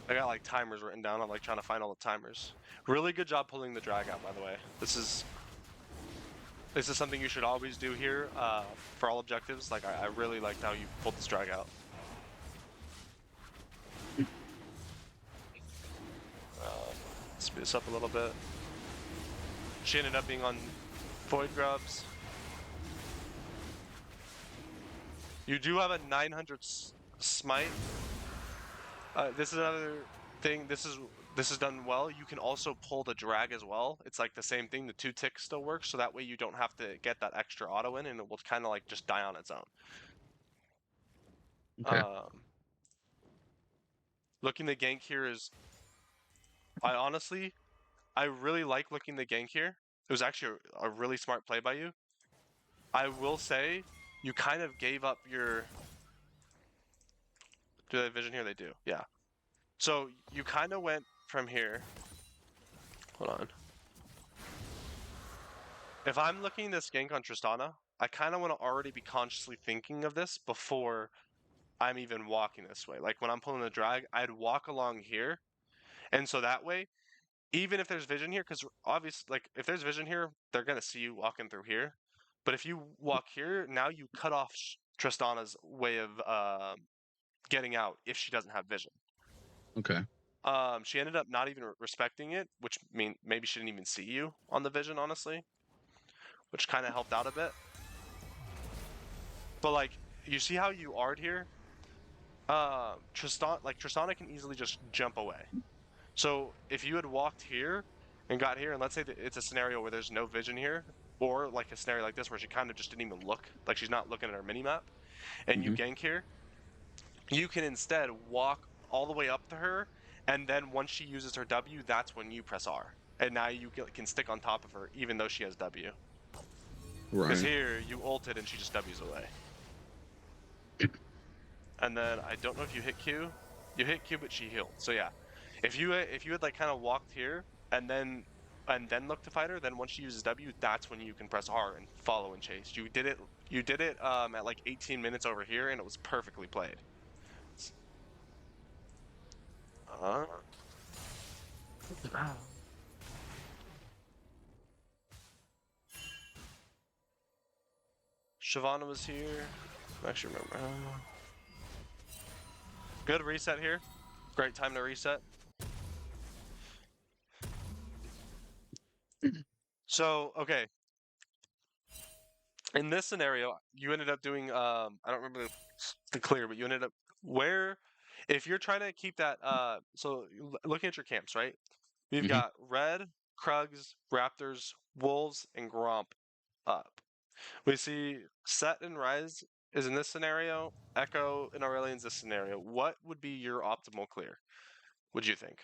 I got like timers written down. I'm like trying to find all the timers. Really good job pulling the drag out, by the way. This is something you should always do here for all objectives. Like I really liked how you pulled this drag out. Speed this up a little bit. She ended up being on Void Grubs. You do have a 900 smite. This is another thing. This is done well. You can also pull the drag as well. It's like the same thing. The 2 ticks still works, so that way you don't have to get that extra auto in, and it will kind of like just die on its own. Okay. Looking the gank here is, I really like looking the gank here. It was actually a really smart play by you. I will say, you kind of gave up your. Do they have vision here? They do. Yeah. So you kind of went from here. Hold on. If I'm looking this gank on Tristana, I kind of want to already be consciously thinking of this before I'm even walking this way. Like when I'm pulling the drag, I'd walk along here. And so that way, even if there's vision here, because obviously, like if there's vision here, they're going to see you walking through here. But if you walk here, now you cut off Tristana's way of getting out if she doesn't have vision. Okay. She ended up not even respecting it, which mean maybe she didn't even see you on the vision, honestly, which kind of helped out a bit. But like, you see how you are here? Tristana can easily just jump away. So if you had walked here and got here, and let's say that it's a scenario where there's no vision here, or like a scenario like this where she kind of just didn't even look, like she's not looking at her minimap, and you gank here, you can instead walk all the way up to her, and then once she uses her W, that's when you press R. And now you can stick on top of her, even though she has W. Because Right. here, you ulted and she just W's away. And then, I don't know if you hit Q. You hit Q, but she healed. So yeah, if you had like kind of walked here, and then look to fight her, then once she uses W, that's when you can press R and follow and chase. You did it at like 18 minutes over here, and it was perfectly played. Uh, Shyvana was here. I actually remember. Good reset here. Great time to reset. So, okay. In this scenario, you ended up doing I don't remember the clear, but you ended up where if you're trying to keep that so looking at your camps, right? We've Hmm. got Red, Krugs, Raptors, Wolves, and Gromp up. We see Set and Rise is in this scenario, Echo and Aurelian's this scenario. What would be your optimal clear, would you think?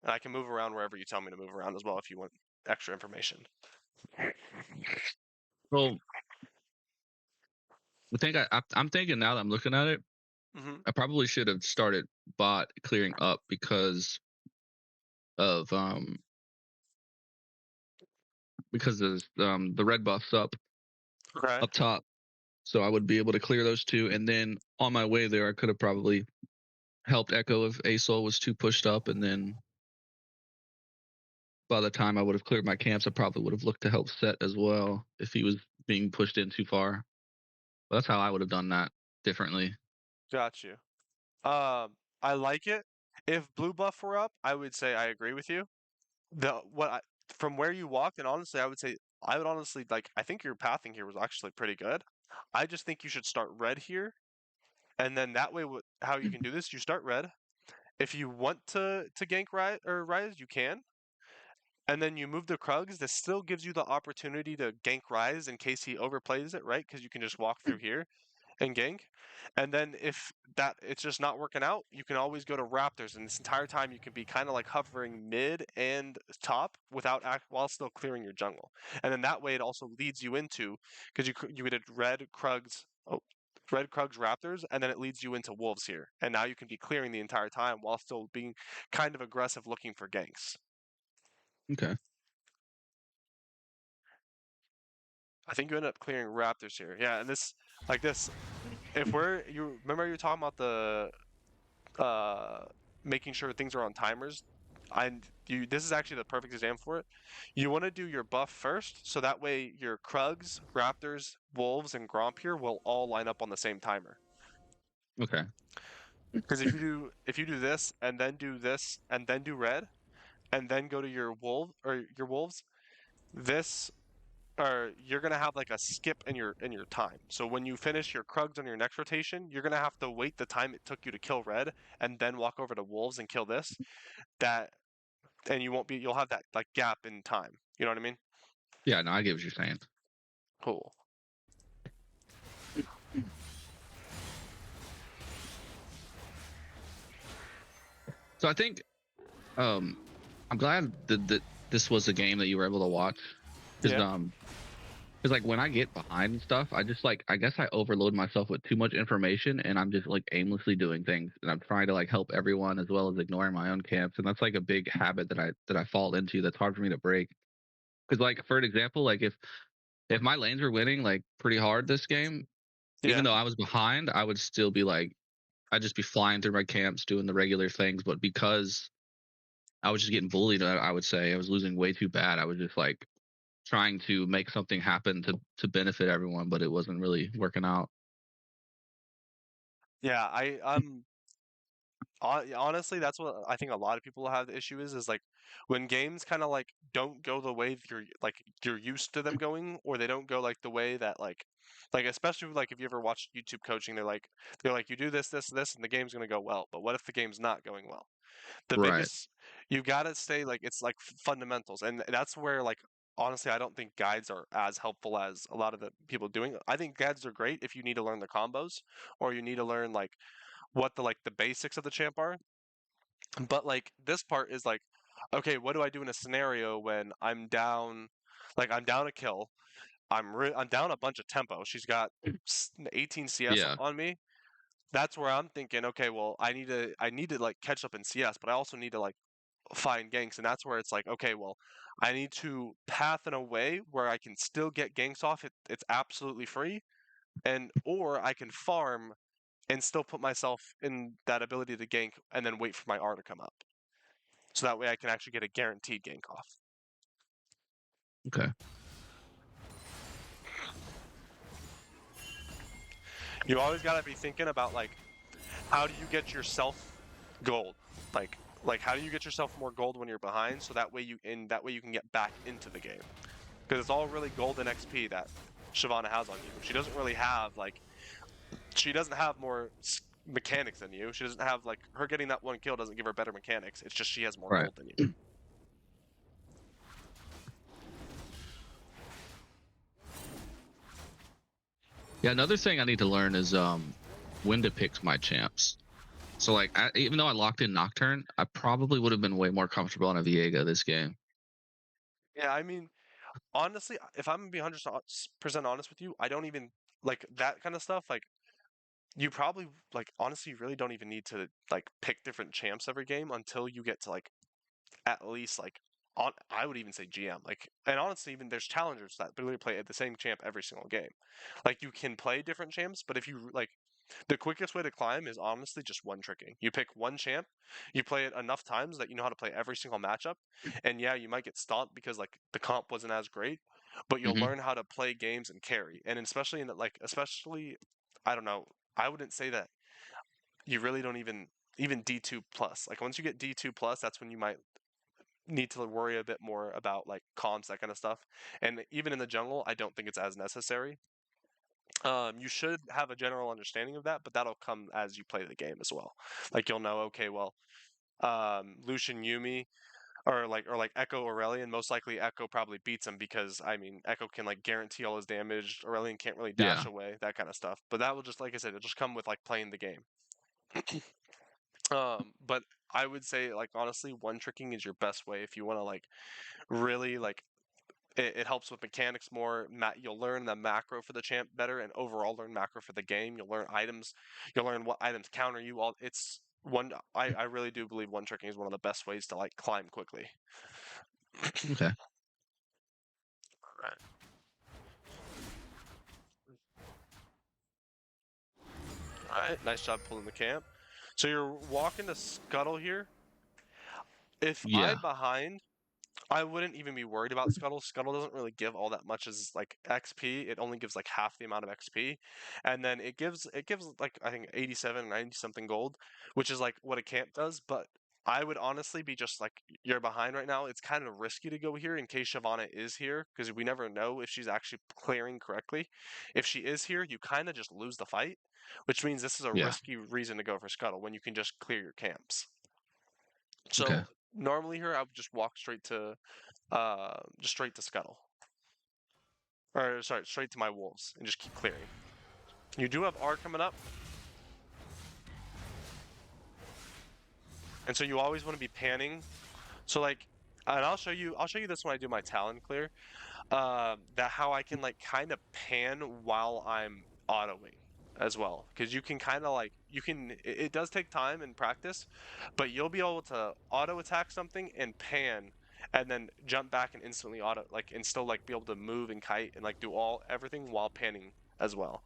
And I can move around wherever you tell me to move around as well if you want extra information. Well, I'm thinking now that I'm looking at it, Hmm. I probably should have started bot clearing up of um because of the red buffs Okay. up top. So I would be able to clear those two, and then on my way there, I could have probably helped Echo if ASOL was too pushed up, and then by the time I would have cleared my camps, I probably would have looked to help Set as well if he was being pushed in too far. But that's how I would have done that differently. Got you. I like it. If blue buff were up, I would say I agree with you. The what I, from where you walked, and honestly, I would say I would honestly like. I think your pathing here was actually pretty good. I just think you should start red here, and then that way, how you can do this, you start red. If you want to gank rise, you can, and then you move the Krugs. This still gives you the opportunity to gank rise in case he overplays it, right? Because you can just walk through here and gank. And then if that it's just not working out, you can always go to Raptors, and this entire time you can be kind of like hovering mid and top without while still clearing your jungle. And then that way it also leads you into because you did red Krugs Raptors, and then it leads you into Wolves here. And now you can be clearing the entire time while still being kind of aggressive looking for ganks. Okay. I think you end up clearing Raptors here. Yeah, and this like this if you remember you were talking about the uh, making sure things are on timers. And this is actually the perfect example for it. You want to do your buff first, so that way your Krugs, Raptors, Wolves, and Gromp here will all line up on the same timer. Okay. Because if you do this and then do this and then do red and then go to your wolves, this or you're gonna have like a skip in your time. So when you finish your Krugs on your next rotation, you're gonna have to wait the time it took you to kill red and then walk over to wolves and kill this. That and you'll have that like gap in time. You know what I mean? Yeah, no, I get what you're saying. Cool. So I think um I'm glad that this was a game that you were able to watch because Yeah. like when I get behind and stuff, I just like I guess I overload myself with too much information and I'm just like aimlessly doing things and I'm trying to like help everyone as well as ignoring my own camps, and that's like a big habit that I fall into that's hard for me to break. Because like for an example, like if my lanes were winning like pretty hard this game, even Yeah. though I was behind, I would still be like I'd just be flying through my camps doing the regular things, but because I was just getting bullied, I would say I was losing way too bad. I was just like trying to make something happen to benefit everyone, but it wasn't really working out. Yeah. Honestly, that's what I think a lot of people have the issue is like when games kind of like don't go the way you're used to them going, or they don't go like the way that like especially like if you ever watch YouTube coaching, they're like you do this, and the game's gonna go well. But what if the game's not going well? The Right. biggest you gotta stay like it's like fundamentals, and that's where like honestly I don't think guides are as helpful as a lot of the people doing. I think guides are great if you need to learn the combos or you need to learn like what the basics of the champ are. But like this part is like, okay, what do I do in a scenario when I'm down a kill, I'm down a bunch of tempo. She's got 18 CS Yeah. on me. That's where I'm thinking, okay, well, I need to like catch up in CS, but I also need to like find ganks, and that's where it's like, okay, well, I need to path in a way where I can still get ganks off. It's absolutely free, and or I can farm and still put myself in that ability to gank and then wait for my R to come up. So that way I can actually get a guaranteed gank off. Okay. You always got to be thinking about like, how do you get yourself gold? Like how do you get yourself more gold when you're behind? So that way you can get back into the game. Because it's all really golden XP that Shyvana has on you. She doesn't really have like, she doesn't have more mechanics than you. She doesn't have like, her getting that one kill doesn't give her better mechanics. It's just she has more Right. gold than you. Yeah, another thing I need to learn is when to pick my champs. So like, even though I locked in Nocturne, I probably would have been way more comfortable on a Viega this game. Yeah, I mean, honestly, if I'm gonna be 100% honest with you, I don't even like that kind of stuff. Like, you probably like honestly really don't even need to like pick different champs every game until you get to like at least like on. I would even say GM. Like, and honestly, even there's challengers that literally play at the same champ every single game. Like, you can play different champs, but if you like, the quickest way to climb is honestly just one tricking. You pick one champ, you play it enough times that you know how to play every single matchup. And yeah, you might get stomped because like the comp wasn't as great, but you'll Mm-hmm. learn how to play games and carry. And especially in the, like, especially, I don't know, I wouldn't say that you really don't even D2 plus. Like, once you get D2 plus, that's when you might need to worry a bit more about like comps, that kind of stuff. And even in the jungle, I don't think it's as necessary. You should have a general understanding of that, but that'll come as you play the game as well. Like, you'll know, okay, well, Lucian Yumi or like Echo Aurelian, most likely Echo probably beats him because I mean Echo can like guarantee all his damage. Aurelian can't really dash Yeah. away, that kind of stuff. But that will just, like I said, it'll just come with like playing the game. But I would say like honestly, one tricking is your best way if you want to like really like it helps with mechanics more. You'll learn the macro for the champ better, and overall learn macro for the game. You'll learn items. You'll learn what items counter you. All it's one. I really do believe one tricking is one of the best ways to like climb quickly. Okay. Right. All right. Nice job pulling the camp. So you're walking to Scuttle here. If Yeah. I'm behind, I wouldn't even be worried about Scuttle. Scuttle doesn't really give all that much as like XP. It only gives like half the amount of XP. And then it gives like I think 87, 90 something gold, which is like what a camp does, but I would honestly be just like, you're behind right now. It's kind of risky to go here in case Shyvana is here, because we never know if she's actually clearing correctly. If she is here, you kind of just lose the fight, which means this is a Yeah. risky reason to go for Scuttle when you can just clear your camps. Okay. So normally here I would just walk straight to Scuttle. Or sorry, straight to my wolves and just keep clearing. You do have R coming up. And so you always want to be panning. So like, and I'll show you this when I do my Talon clear. That how I can like kind of pan while I'm autoing as well. Because you can kind of like, it does take time and practice, but you'll be able to auto attack something and pan and then jump back and instantly auto, like, and still like be able to move and kite and like do everything while panning as well.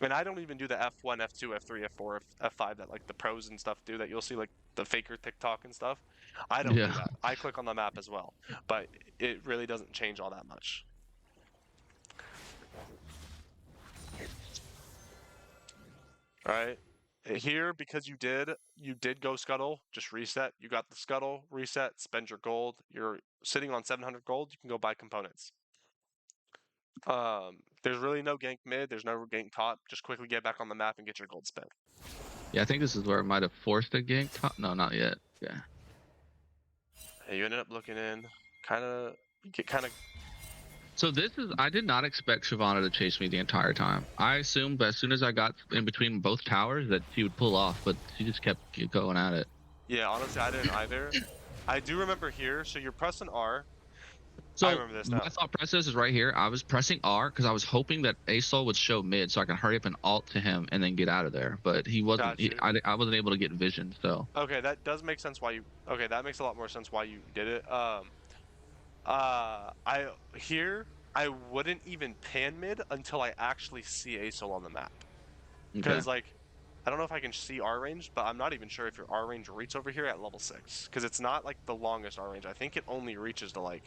And I don't even do the F1, F2, F3, F4, F5 that like the pros and stuff do, that you'll see like the faker TikTok and stuff. I don't do Yeah. that. I click on the map as well, but it really doesn't change all that much. All right. Here, because you did go Scuttle, just reset. You got the Scuttle, reset, spend your gold. You're sitting on 700 gold. You can go buy components. There's really no gank mid. There's no gank top. Just quickly get back on the map and get your gold spent. Yeah. I think this is where I might have forced a gank top. No, not yet. Yeah. Hey, you ended up looking in, kind of, get kind of. So I did not expect Shyvana to chase me the entire time. I assumed as soon as I got in between both towers that she would pull off, but she just kept going at it. Yeah, honestly, I didn't either. I do remember here. So you're pressing R. I So remember this my now. thought process is right here. I was pressing R because I was hoping that ASOL would show mid so I can hurry up and ult to him and then get out of there. But he wasn't. Got you. I wasn't able to get vision. So Okay, that does make sense why you. Okay, that makes a lot more sense why you did it. I here I wouldn't even pan mid until I actually see ASOL on the map, okay. because like I don't know if I can see R range, but I'm not even sure if your R range reaches over here at level 6 because it's not like the longest R range. I think it only reaches to like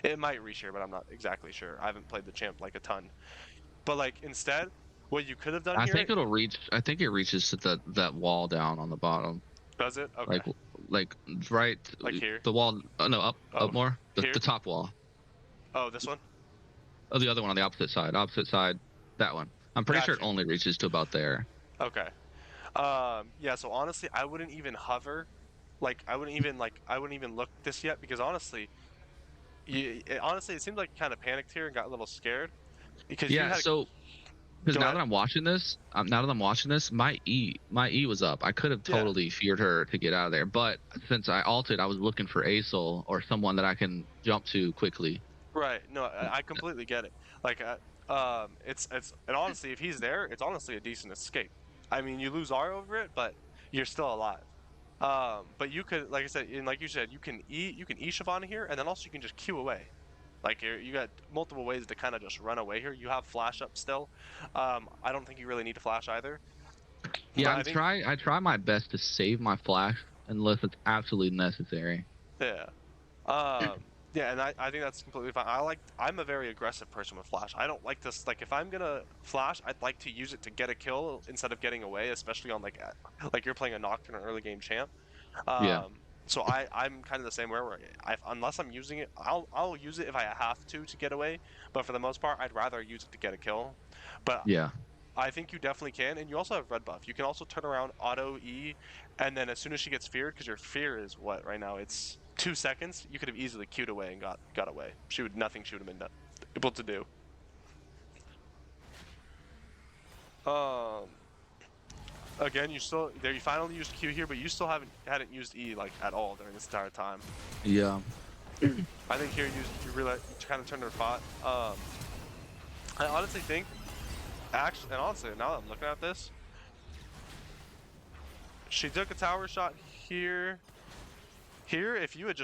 it might reach here, but I'm not exactly sure. I haven't played the champ like a ton. But like instead, what you could have done I here, think it'll reach. I think it reaches to that wall down on the bottom, does it? Okay. like like right Like here. the wall. Oh no, up Oh, more. The here. top wall. Oh, this one. Oh, the other one on the opposite side. Opposite side. That one. I'm pretty sure Got it you. only reaches to about there. Okay. Yeah, so honestly, I wouldn't even hover. Like I wouldn't even look this yet because honestly, honestly it seemed like you kind of panicked here and got a little scared because you Yeah. had So because go now ahead. that I'm watching this, my E was up. I could have Yeah. totally feared her to get out of there, but since I ulted, I was looking for Asol or someone that I can jump to quickly. Right. No, I completely get it. Like it's and honestly if he's there, it's honestly a decent escape. I mean, you lose R over it, but you're still alive. But you could, like I said, and like you said, you can E Shyvana here, and then also you can just Q away. Like you got multiple ways to kind of just run away here. You have flash up still. I don't think you really need to flash either. Yeah, But I think I try my best to save my flash unless it's absolutely necessary. yeah. Yeah, and I think that's completely fine. I'm a very aggressive person with flash. I don't like this like if I'm gonna flash, I'd like to use it to get a kill instead of getting away, especially on like like you're playing a Nocturne or early game champ. Yeah, So I'm kind of the same way where unless I'm using it, I'll use it if I have to get away. But for the most part, I'd rather use it to get a kill. But yeah, I think you definitely can, and you also have red buff. You can also turn around auto E, and then as soon as she gets feared, because your fear is what right now? It's 2 seconds. You could have easily queued away and got away. She would nothing. She would have been able to do. Um, again, you still there. You finally used Q here, but you still hadn't used E like at all during this entire time. yeah. I think here you really you kind of turned her spot. I honestly think actually, and honestly, now that I'm looking at this, she took a tower shot here. Here, if you had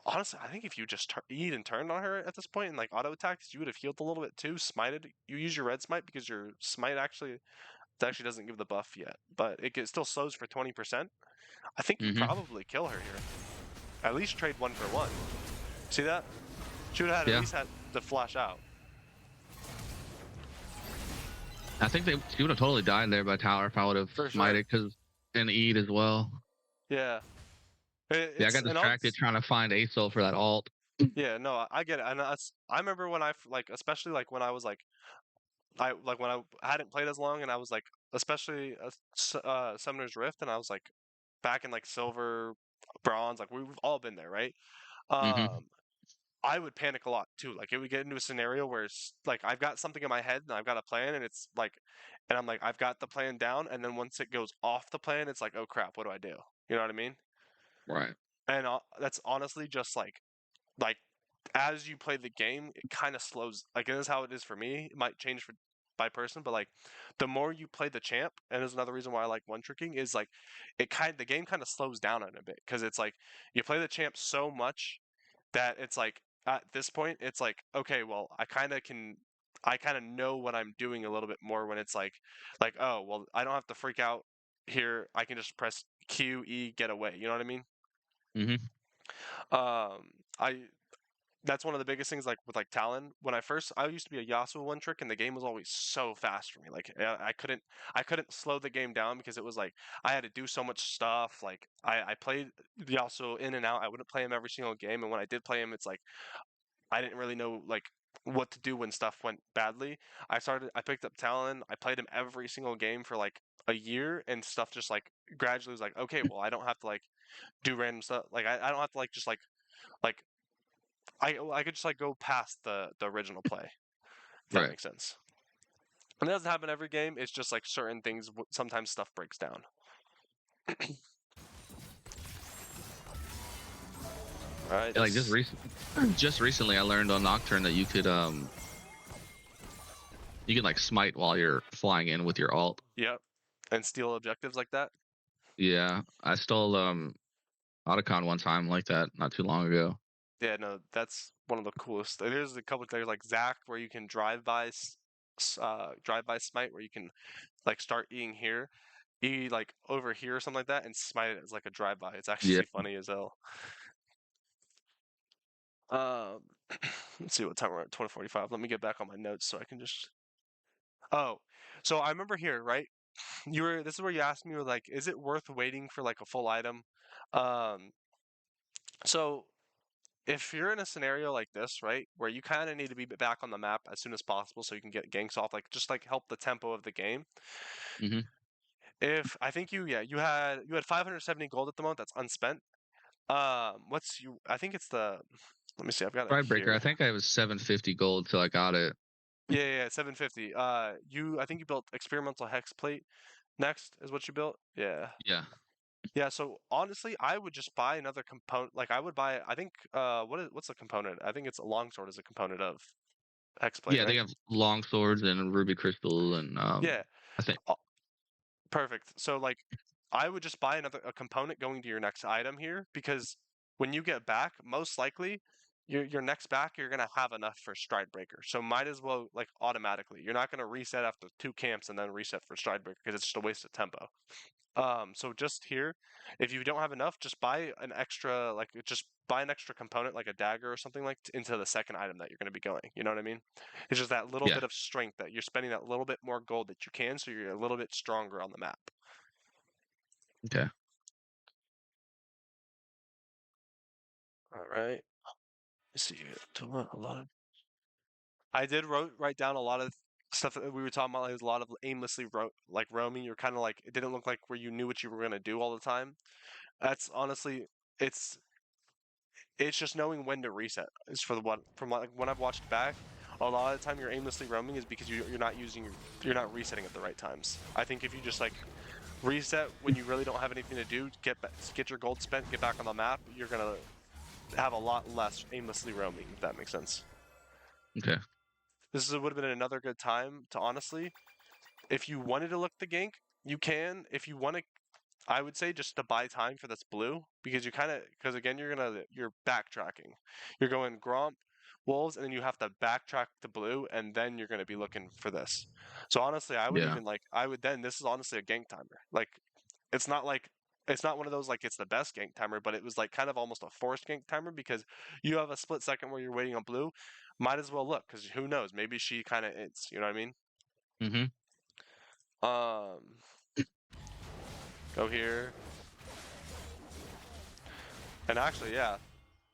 honestly, I think if you just E'd and turned on her at this point and like auto attacked, you would have healed a little bit too. Smited. You use your red smite because your smite actually doesn't give the buff yet, but still slows for 20%. I think you Hmm. probably kill her here. At least trade 1 for 1. See that? She would have at Yeah. least had to flash out. I think she would have totally died there by tower if I would have For sure. smited because and E'd as well. Yeah. Yeah, I It's got and I'll distracted trying to find Asol for that alt. yeah, no, I get it. And I remember when like especially like when I was like I like when I hadn't played as long and I was like especially Summoner's Rift and I was like back in like silver, bronze, like we've all been there, right? Hmm. Um I would panic a lot too. Like it would get into a scenario where it's like I've got something in my head and I've got a plan and it's like and I'm like I've got the plan down and then once it goes off the plan it's like oh crap, what do I do? You know what I mean? Right. And that's honestly just like as you play the game, it kind of slows. Like this is how it is for me. It might change by person, but like the more you play the champ, and there's another reason why I like one tricking is like the game kind of slows down on a bit because it's like you play the champ so much that it's like at this point it's like okay, well I kind of know what I'm doing a little bit more when it's like oh well I don't have to freak out here. I can just press Q E get away. You know what I mean? Hmm. I that's one of the biggest things like with like Talon. When I used to be a Yasuo one trick and the game was always so fast for me. Like I couldn't slow the game down because it was like I had to do so much stuff. Like I played Yasuo in and out. I wouldn't play him every single game and when I did play him it's like I didn't really know like what to do when stuff went badly. I picked up Talon. I played him every single game for like a year and stuff just like gradually was like okay, well I don't have to like do random stuff. Like I don't have to like just like I could just like go past the original play, if that Right. makes sense. And it doesn't happen every game. It's just like certain things. Sometimes stuff breaks down. All right, Yeah, like that's just recently, I learned on Nocturne that you can like smite while you're flying in with your alt. yep. And steal objectives like that. Yeah, I stole Otacon one time like that not too long ago. Yeah, no, that's one of the coolest. There's a couple of things like Zac where you can drive by drive-by smite where you can like start eating here, eat like over here or something like that, and smite it as like a drive-by. It's Yeah. actually funny as hell. Um, let's see what time we're at. 20:45. Let me get back on my notes so I can just. Oh, so I remember here, right? This is where you asked me, you were like, is it worth waiting for like a full item? Um, so if you're in a scenario like this, right, where you kind of need to be back on the map as soon as possible so you can get ganks off, like just like help the tempo of the game. Mm-hmm. If I think you had 570 gold at the moment that's unspent. What's you? I think it's the. Let me see. I've got it Breaker. I here. think I was 750 gold till I got it. Yeah, 750. I think you built experimental hex plate next is what you built. Yeah. Yeah. Yeah, so honestly, I would just buy another component. Like I would buy, I think, what's the component? I think it's a longsword is a component of hexplate, Yeah, they right? have long swords and ruby crystal and Yeah, I think uh, perfect. So like, I would just buy a component going to your next item here because when you get back, most likely, your next back you're gonna have enough for Stride Breaker. So might as well like automatically. You're not gonna reset after 2 camps and then reset for Stride Breaker because it's just a waste of tempo. So just here, if you don't have enough, just buy an extra, like just buy an extra component like a dagger or something like into the second item that you're going to be going. You know what I mean? It's just that little yeah. bit of strength that you're spending that little bit more gold that you can, so you're a little bit stronger on the map. Okay. All right. Let's see. A lot of. I did write down a lot of stuff that we were talking about. Like, there's a lot of aimlessly roaming. You're kind of like it didn't look like where you knew what you were going to do all the time. That's honestly, it's it's just knowing when to reset. Is for the one from like when I've watched back, a lot of the time you're aimlessly roaming is because you're not resetting at the right times. I think if you just like reset when you really don't have anything to do, get your gold spent, get back on the map, you're gonna have a lot less aimlessly roaming. If that makes sense. Okay. This would have been another good time to honestly, if you wanted to look the gank, you can. If you want to I would say just to buy time for this blue because because again you're backtracking. You're going Gromp, Wolves, and then you have to backtrack to blue, and then you're gonna be looking for this. So honestly, Yeah. I would then this is honestly a gank timer. It's not like it's not one of those like it's the best gank timer, but it was like kind of almost a forced gank timer because you have a split second where you're waiting on blue. Might as well look because who knows? Maybe she kind of is. You know what I mean? Mm-hmm. Um, go here. And actually, yeah,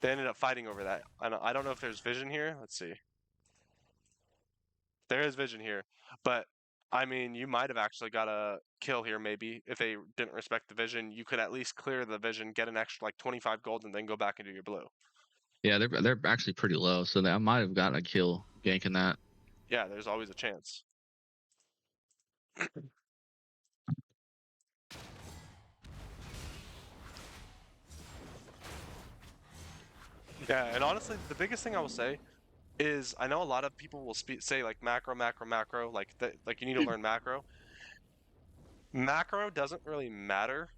they ended up fighting over that. I don't know if there's vision here. Let's see. There is vision here, but I mean, you might have actually got a kill here. Maybe if they didn't respect the vision, you could at least clear the vision, get an extra like 25 gold, and then go back into your blue. Yeah, they're actually pretty low, so I might have gotten a kill ganking that. Yeah, there's always a chance. Yeah, and honestly, the biggest thing I will say is I know a lot of people will say like macro, macro, macro, like you need to learn macro. Macro doesn't really matter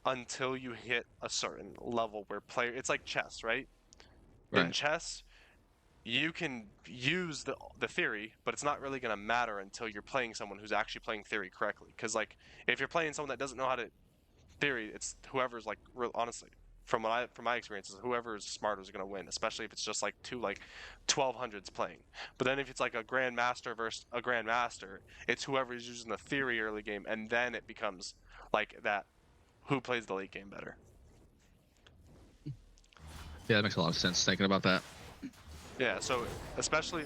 until you hit a certain level where it's like chess, right? In Right. chess, you can use the theory, but it's not really going to matter until you're playing someone who's actually playing theory correctly. Because like if you're playing someone that doesn't know how to theory, it's whoever's like honestly from my experiences, whoever's smarter is going to win. Especially if it's just like two like 1200s playing. But then if it's like a grandmaster versus a grandmaster, it's whoever's using the theory early game, and then it becomes like that who plays the late game better. Yeah, that makes a lot of sense thinking about that. Yeah, so especially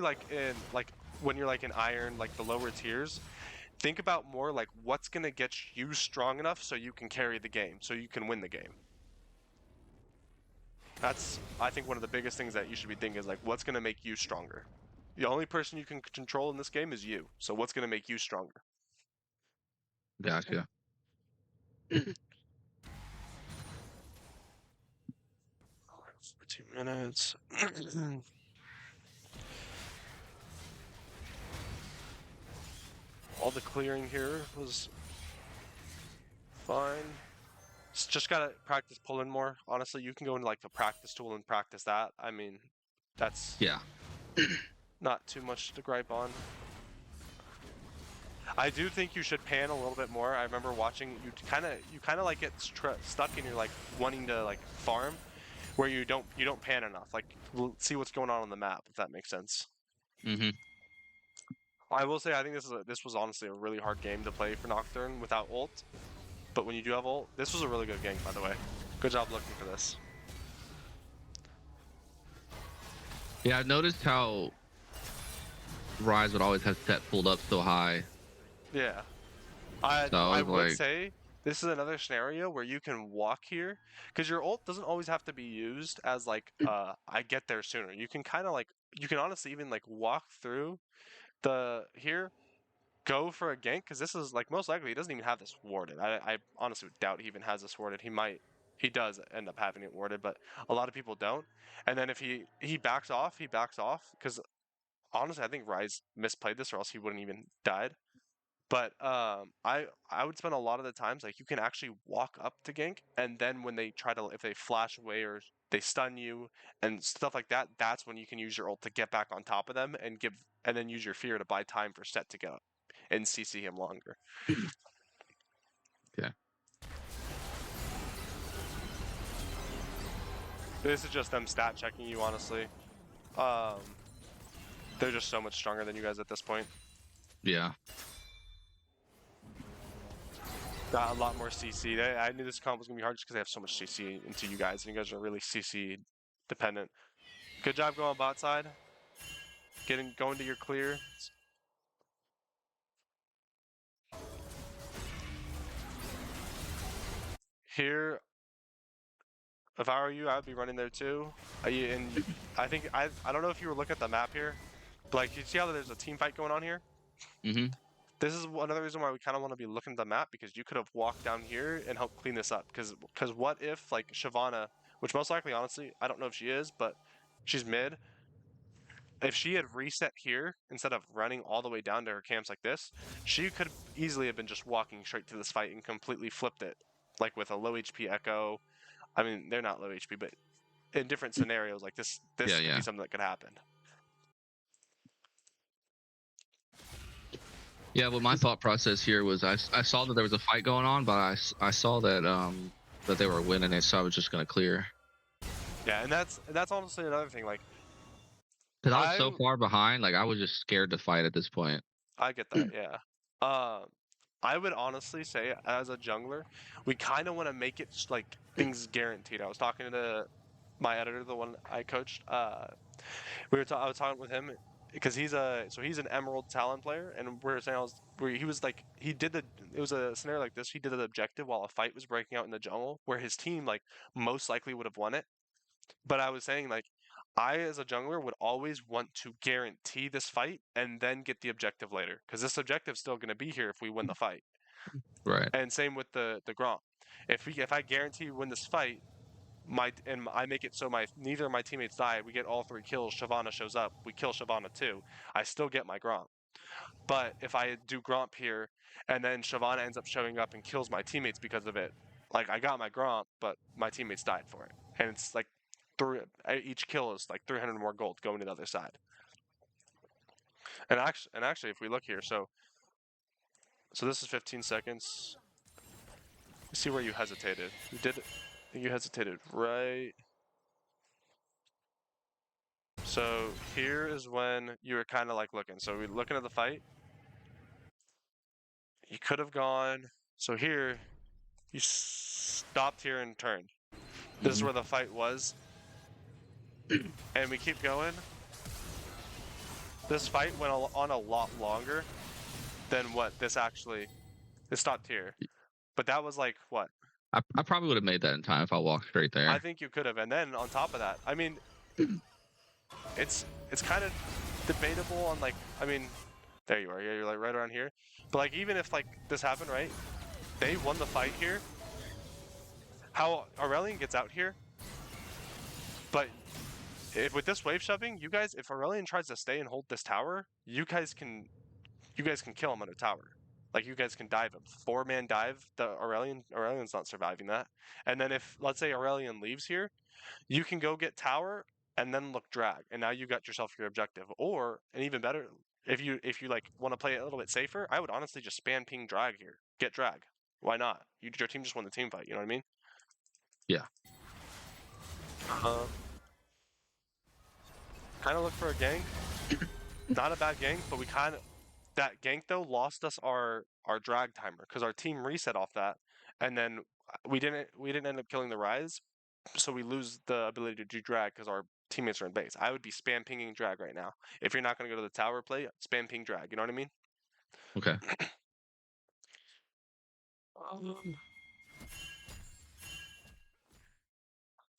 like in like when you're like in iron, like the lower tiers, think about more like what's gonna get you strong enough so you can carry the game, so you can win the game. That's I think one of the biggest things that you should be thinking is like what's gonna make you stronger. The only person you can control in this game is you. So what's gonna make you stronger? Gotcha. 2 minutes. All the clearing here was fine. Just gotta practice pulling more. Honestly, you can go into like the practice tool and practice that. I mean, that's Yeah. not too much to gripe on. I do think you should pan a little bit more. I remember watching you kind of like get stuck and you're like wanting to like farm where you don't pan enough. Like see what's going on the map if that makes sense. Mm-hmm. I will say I think this was honestly a really hard game to play for Nocturne without ult. But when you do have ult, this was a really good game by the way. Good job looking for this. Yeah, I've noticed how Rise would always have set pulled up so high. Yeah. I So I I was would like, say this is another scenario where you can walk here because your ult doesn't always have to be used as like I get there sooner. You can kind of like you can honestly even like walk through the here, go for a gank because this is like most likely he doesn't even have this warded. I honestly doubt he even has this warded. He does end up having it warded, but a lot of people don't. And then if he backs off because honestly I think Rise misplayed this or else he wouldn't even died. But I would spend a lot of the times like you can actually walk up to gank, and then when they try to if they flash away or they stun you and stuff like that, that's when you can use your ult to get back on top of them and then use your fear to buy time for Set to get up and CC him longer. yeah, This is just them stat checking you, honestly. Um, they're just so much stronger than you guys at this point. yeah. Got a lot more CC. I knew this comp was gonna be hard just because they have so much CC into you guys, and you guys are really CC dependent. Good job going bot side. Going to your clear. Here, if I were you, I would be running there too. I think I don't know if you were looking at the map here, but like you see how there's a team fight going on here. Mm-hmm. This is another reason why we kind of want to be looking at the map because you could have walked down here and helped clean this up. Because what if like Shyvana, which most likely, honestly, I don't know if she is, but she's mid. If she had reset here instead of running all the way down to her camps like this, she could easily have been just walking straight to this fight and completely flipped it, like with a low HP Echo. I mean, they're not low HP, but in different scenarios like this Yeah, could be yeah. something that could happen. Yeah, well, my thought process here was I saw that there was a fight going on, but I saw that they were winning it, so I was just gonna clear. Yeah, and that's honestly another thing. Like Because I was so I far behind, like I was just scared to fight at this point. I get that, yeah. Um, I would honestly say as a jungler, we kind of want to make it like things guaranteed. I was talking to my editor, the one I coached. I was talking with him because he's an Emerald Talon player, and we are saying where he was like he did the it was a scenario like this. He did the objective while a fight was breaking out in the jungle, where his team like most likely would have won it. But I was saying like I as a jungler would always want to guarantee this fight and then get the objective later because this objective's still going to be here if we win the fight. Right. And same with the Gromp. If I guarantee we win this fight, I make it so neither of my teammates die. We get all 3 kills. Shyvana shows up. We kill Shyvana too. I still get my Gromp. But if I do Gromp here and then Shyvana ends up showing up and kills my teammates because of it, like I got my Gromp, but my teammates died for it, and it's like each kill is like 300 more gold going to the other side. And actually, if we look here, so this is 15 seconds. See where you hesitated. You did. I think you hesitated right. So here is when you were kind of like looking. So we're looking at the fight. You could have gone. So here, you stopped here and turned. This is Mm-hmm. where the fight was. And we keep going. This fight went on a lot longer than what this actually. It stopped here. But that was like what? I probably would have made that in time if I walked straight I there. think you could have. And then on top of that, I mean, it's kind of debatable on like, I mean, there you are. Yeah, you're like right around here. But like, even if like this happened, right? They won the fight here. How Aurelian gets out here, but if with this wave shoving, you guys, if Aurelian tries to stay and hold this tower, you guys can kill him on a tower. Like you guys can dive him. 4-man dive. The Aurelian's not surviving that. And then if let's say Aurelian leaves here, you can go get tower and then look drag, and now you got yourself your objective. Or and even better, if you like want to play it a little bit safer, I would honestly just spam ping drag here. Get drag. Why not? Your team just won the team fight. You know what I mean? Yeah. Kind of look for a gank. Not a bad gank, but we kind of that gank though lost us our drag timer because our team reset off that, and then we didn't end up killing the rise, so we lose the ability to do drag because our teammates are in base. I would be spam pinging drag right now. If you're not going to go to the tower play, spam ping drag. You know what I mean? Okay.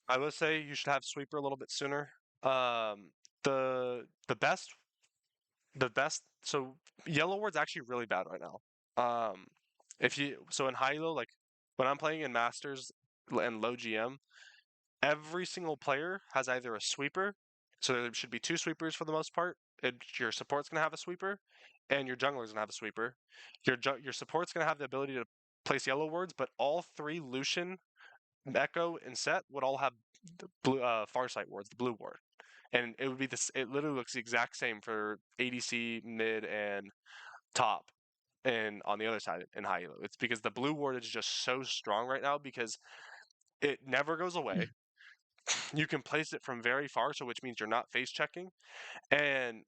I would say you should have sweeper a little bit sooner. The best. So yellow ward's actually really bad right now. If you so in high elo, like when I'm playing in masters and low GM, every single player has either a sweeper, so there should be two sweepers for the most part. Your support's gonna have a sweeper, and your jungler's gonna have a sweeper. Your support's gonna have the ability to place yellow wards, but all three Lucian, Echo, and Set would all have the blue Farsight wards, the blue ward, and it would be this. It literally looks the exact same for ADC, mid, and top. And on the other side in high elo, it's because the blue ward is just so strong right now because it never goes away. You can place it from very far, so which means you're not face checking, and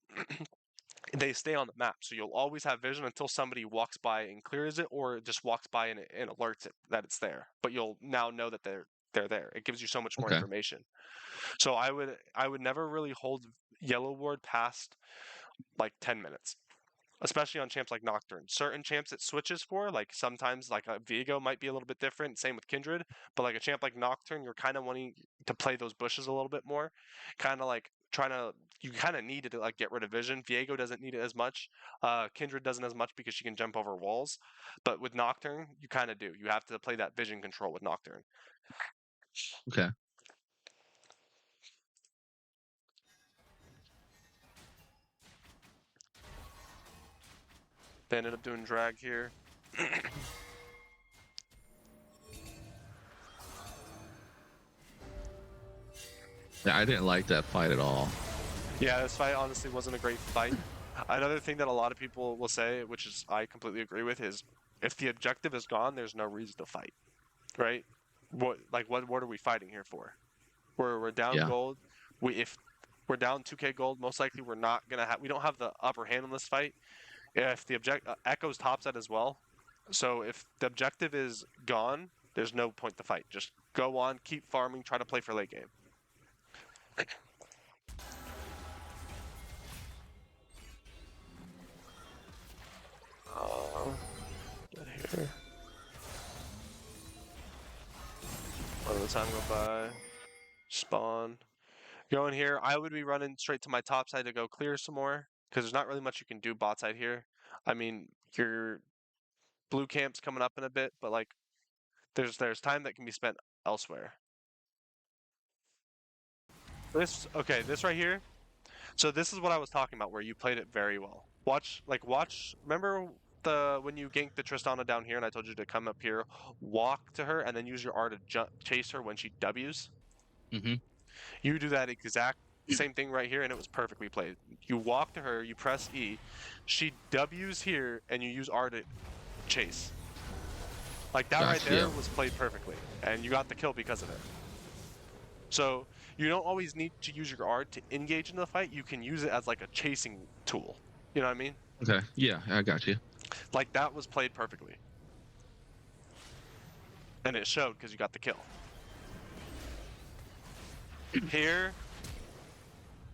they stay on the map. So you'll always have vision until somebody walks by and clears it, or just walks by and alerts it that it's there. But you'll now know that they're there. It gives you so much more Okay. information. So I would never really hold yellow ward past like 10 minutes. Especially on champs like Nocturne. Certain champs it switches for, like sometimes like a Viego might be a little bit different, same with Kindred, but like a champ like Nocturne, you're kind of wanting to play those bushes a little bit more. Kind of like you kind of need to like get rid of vision. Viego doesn't need it as much. Kindred doesn't as much because she can jump over walls. But with Nocturne, you kind of do. You have to play that vision control with Nocturne. Okay. They ended up doing drag here. Yeah, I didn't like that fight at all. Yeah, this fight honestly wasn't a great fight. Another thing that a lot of people will say, which is I completely agree with, is if the objective is gone, there's no reason to fight, right? What are we fighting here for? We're down Yeah. gold. If we're down 2k gold, most likely we're not gonna have. We don't have the upper hand in this fight. If the Echo's topside as well, so if the objective is gone, there's no point to fight. Just go on, keep farming, try to play for late game. Here. Let the time go by. Spawn. Go in here. I would be running straight to my top side to go clear some more because there's not really much you can do bot side here. I mean, your blue camp's coming up in a bit, but like, there's time that can be spent elsewhere. This right here. So this is what I was talking about, where you played it very well. Watch. Remember when you ganked the Tristana down here, and I told you to come up here, walk to her, and then use your R to chase her when she W's. Mm-hmm. You do that exact same thing right here, and it was perfectly played. You walk to her, you press E, she W's here, and you use R to chase. Like that right there was played perfectly, and you got the kill because of it. So you don't always need to use your R to engage in the fight. You can use it as like a chasing tool. You know what I mean? Okay. Yeah, I got you. Like that was played perfectly. And it showed because you got the kill. Here,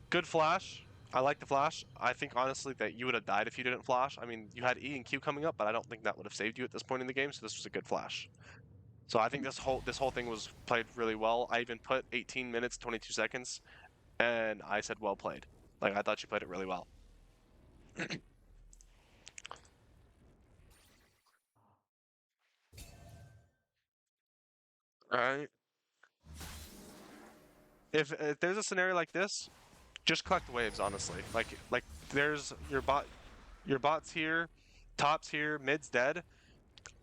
good flash. I like the flash. I think honestly that you would have died if you didn't flash. I mean, you had E and Q coming up, but I don't think that would have saved you at this point in the game, so this was a good flash. So I think this whole thing was played really well. I even put 18 minutes, 22 seconds, and I said well played. Like I thought you played it really well. Alright. If there's a scenario like this, just collect waves, honestly. Like there's your bot's here, top's here, mid's dead.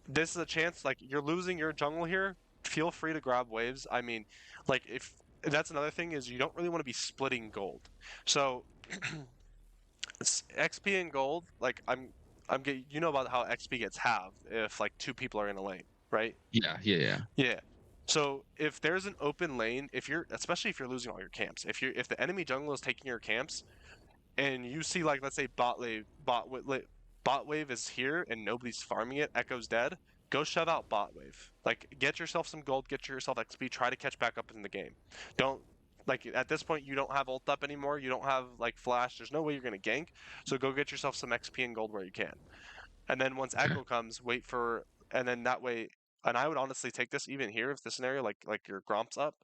This is a chance, like you're losing your jungle here. Feel free to grab waves. I mean, like if that's another thing is you don't really want to be splitting gold. So XP and gold, like I'm getting, you know about how XP gets halved if like two people are in a lane, right? Yeah. Yeah. So if there's an open lane, especially if you're losing all your camps, if the enemy jungle is taking your camps, and you see like let's say bot wave is here and nobody's farming it, Echo's dead, go shove out bot wave. Like get yourself some gold, get yourself XP, try to catch back up in the game. Don't like at this point you don't have ult up anymore, you don't have like flash, there's no way you're gonna gank, so go get yourself some XP and gold where you can. And then once Okay. Echo comes, wait for and then that way and I would honestly take this even here if this scenario like your Gromp's up.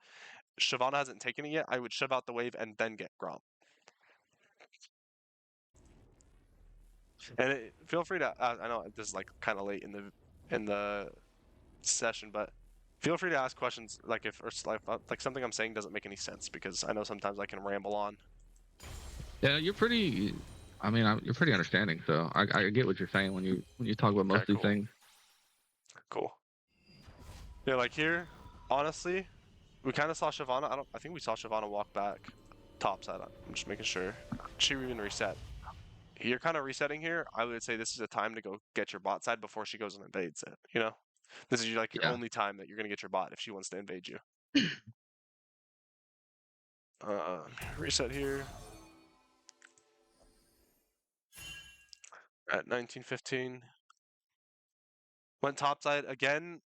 Shyvana hasn't taken it yet, I would shove out the wave and then get Gromp. And feel free to. I know this is like kind of late in the session, but feel free to ask questions. Like if or like something I'm saying doesn't make any sense because I know sometimes I can ramble on. Yeah, you're pretty. I mean, you're pretty understanding. So I get what you're saying when you talk about most Okay, of these cool, things. cool. Yeah, like here, honestly, we kind of saw Shyvana. I think we saw Shyvana walk back top side. I'm just making sure. She even reset. You're kind of resetting here. I would say this is a time to go get your bot side before she goes and invades it. You know, this is like your Yeah. only time that you're gonna get your bot if she wants to invade you. Reset here at 1915. Went topside again.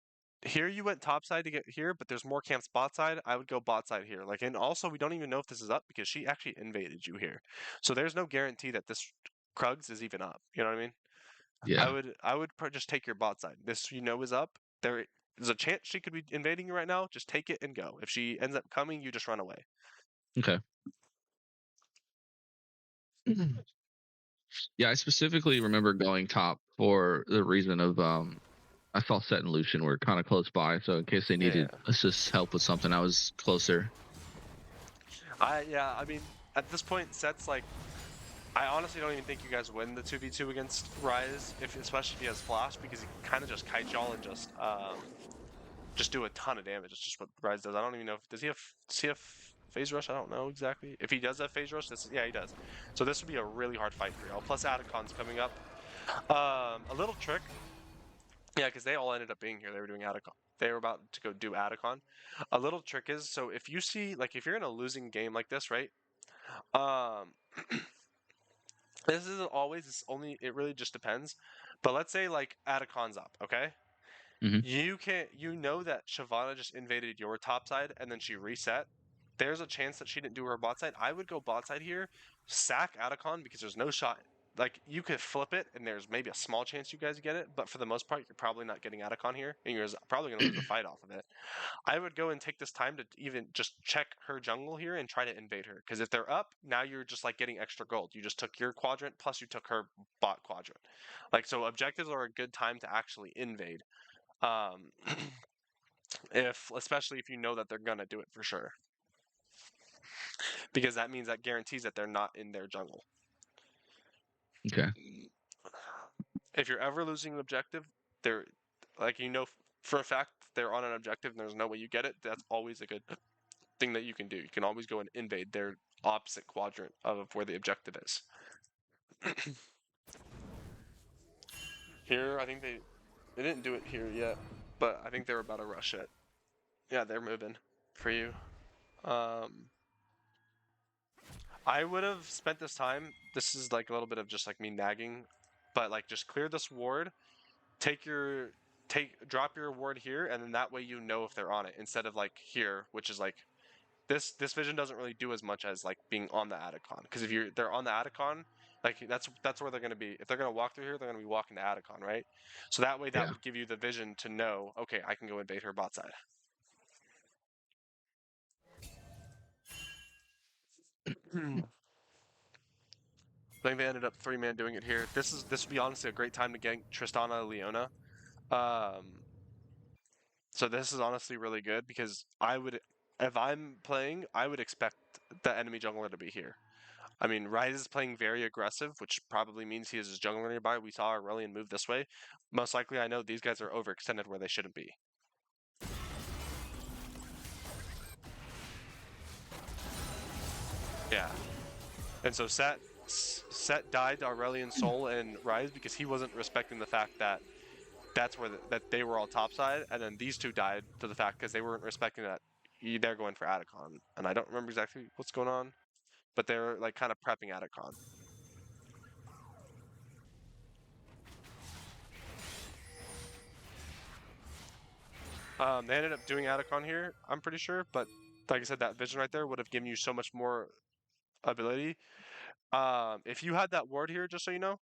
Here you went topside to get here, but there's more camps bot side. I would go bot side here. Like, and also we don't even know if this is up because she actually invaded you here. So there's no guarantee that this Krugs is even up. You know what I mean? Yeah. I would just take your bot side. This you know is up. There's a chance she could be invading you right now. Just take it and go. If she ends up coming, you just run away. Okay. Yeah, I specifically remember going top for the reason of I saw Set and Lucian were kind of close by, so in case they Yeah. needed assist help with something, I was closer. I mean, at this point, sets like I honestly don't even think you guys win the 2v2 against Rise, especially if he has flash, because he can kind of just kite y'all and just do a ton of damage. It's just what Rise does. I don't even know if does he have phase rush? I don't know exactly. If he does have phase rush, yeah, he does. So this would be a really hard fight for y'all. Plus Adacon's coming up. A little trick. Yeah, because they all ended up being here. They were doing Adacon. They were about to go do Adacon. A little trick is, so if you see, like, if you're in a losing game like this, right? Um, this isn't always. It's only. It really just depends. But let's say like Adacon's up, okay? Hmm. You know that Shyvana just invaded your top side and then she reset. There's a chance that she didn't do her bot side. I would go bot side here, sack Atacon because there's no shot. Like you could flip it and there's maybe a small chance you guys get it, but for the most part, you're probably not getting Atacon here, and you're probably gonna lose the fight off of it. I would go and take this time to even just check her jungle here and try to invade her. Because if they're up, now you're just like getting extra gold. You just took your quadrant plus you took her bot quadrant. Like so, objectives are a good time to actually invade. Um, if especially if you know that they're gonna do it for sure, because that means that guarantees that they're not in their jungle. Okay. If you're ever losing an objective, they're like for a fact they're on an objective and there's no way you get it. That's always a good thing that you can do. You can always go and invade their opposite quadrant of where the objective is. Here, I think they didn't do it here yet, but I think they're about to rush it. Yeah, they're moving for you. Um, I would have spent this time. This is like a little bit of just like me nagging, but like just clear this ward, drop your ward here, and then that way you know if they're on it instead of like here, which is like this vision doesn't really do as much as like being on the Atacon. Because if they're on the Atacon, like that's where they're gonna be. If they're gonna walk through here, they're gonna be walking to Atacon, right? So that way that Yeah. would give you the vision to know, okay, I can go invade her bot side. I think they ended up 3-man doing it here. This would be honestly a great time to gank Tristana Leona. So this is honestly really good because if I'm playing, I would expect the enemy jungler to be here. I mean, Ryze is playing very aggressive, which probably means he has his jungler nearby. We saw Aurelion move this way. Most likely, I know these guys are overextended where they shouldn't be. Yeah. And so Set Set died to Aurelion Sol and Rise because he wasn't respecting the fact that that's where that they were all topside, and then these two died to the fact because they weren't respecting that they're going for Atacon, and I don't remember exactly what's going on, but they're like kind of prepping Atacon. They ended up doing Atacon here, I'm pretty sure, but like I said, that vision right there would have given you so much more ability. If you had that ward here, just so you know,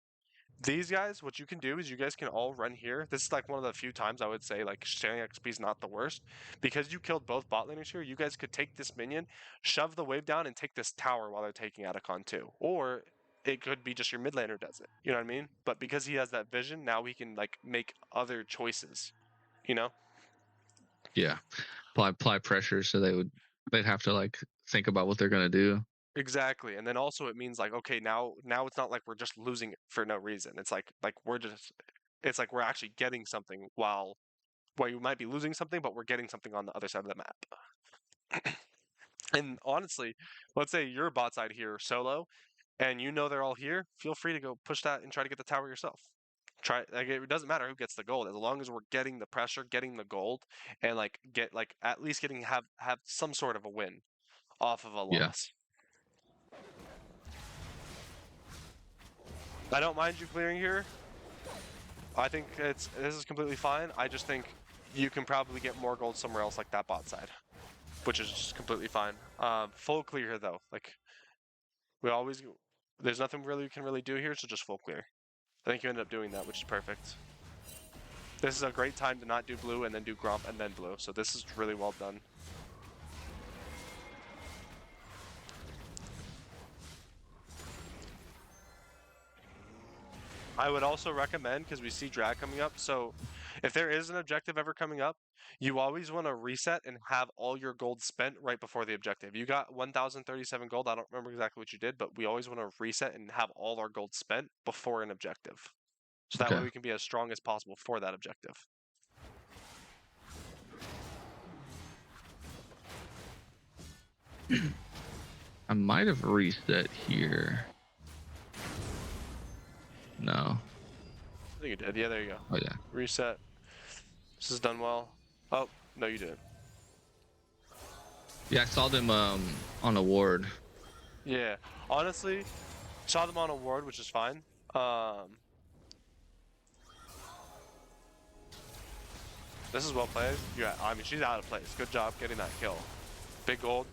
these guys, what you can do is you guys can all run here. This is like one of the few times I would say like sharing XP is not the worst. Because you killed both bot laners here, you guys could take this minion, shove the wave down, and take this tower while they're taking Atacon too. Or it could be just your mid laner does it. You know what I mean? But because he has that vision, now he can like make other choices. You know? Yeah. Apply pressure so they'd have to like think about what they're gonna do. Exactly. And then also it means like, okay, now it's not like we're just losing it for no reason. It's like we're just it's like we're actually getting something while you might be losing something, but we're getting something on the other side of the map. And honestly, let's say you're bot side here solo, and you know they're all here. Feel free to go push that and try to get the tower yourself. Try like it doesn't matter who gets the gold as long as we're getting the pressure, getting the gold, and like get like at least getting have some sort of a win off of a Yeah. loss. I don't mind you clearing here. I think this is completely fine. I just think you can probably get more gold somewhere else like that bot side, which is just completely fine. Full clear here though. Like we always, there's nothing really we can really do here, so just full clear. I think you ended up doing that, which is perfect. This is a great time to not do blue and then do Gromp and then blue. So this is really well done. I would also recommend, because we see drag coming up, so if there is an objective ever coming up, you always want to reset and have all your gold spent right before the objective. You got 1,037 gold. I don't remember exactly what you did, but we always want to reset and have all our gold spent before an objective. So that way Okay. we can be as strong as possible for that objective. I might have reset here. No. I think you did. Yeah, there you go. Oh yeah. Reset. This is done well. Oh, no, you didn't. Yeah, I saw them on a ward. Yeah. Honestly, saw them on a ward, which is fine. This is well played. Yeah, I mean, she's out of place. Good job getting that kill. Big gold.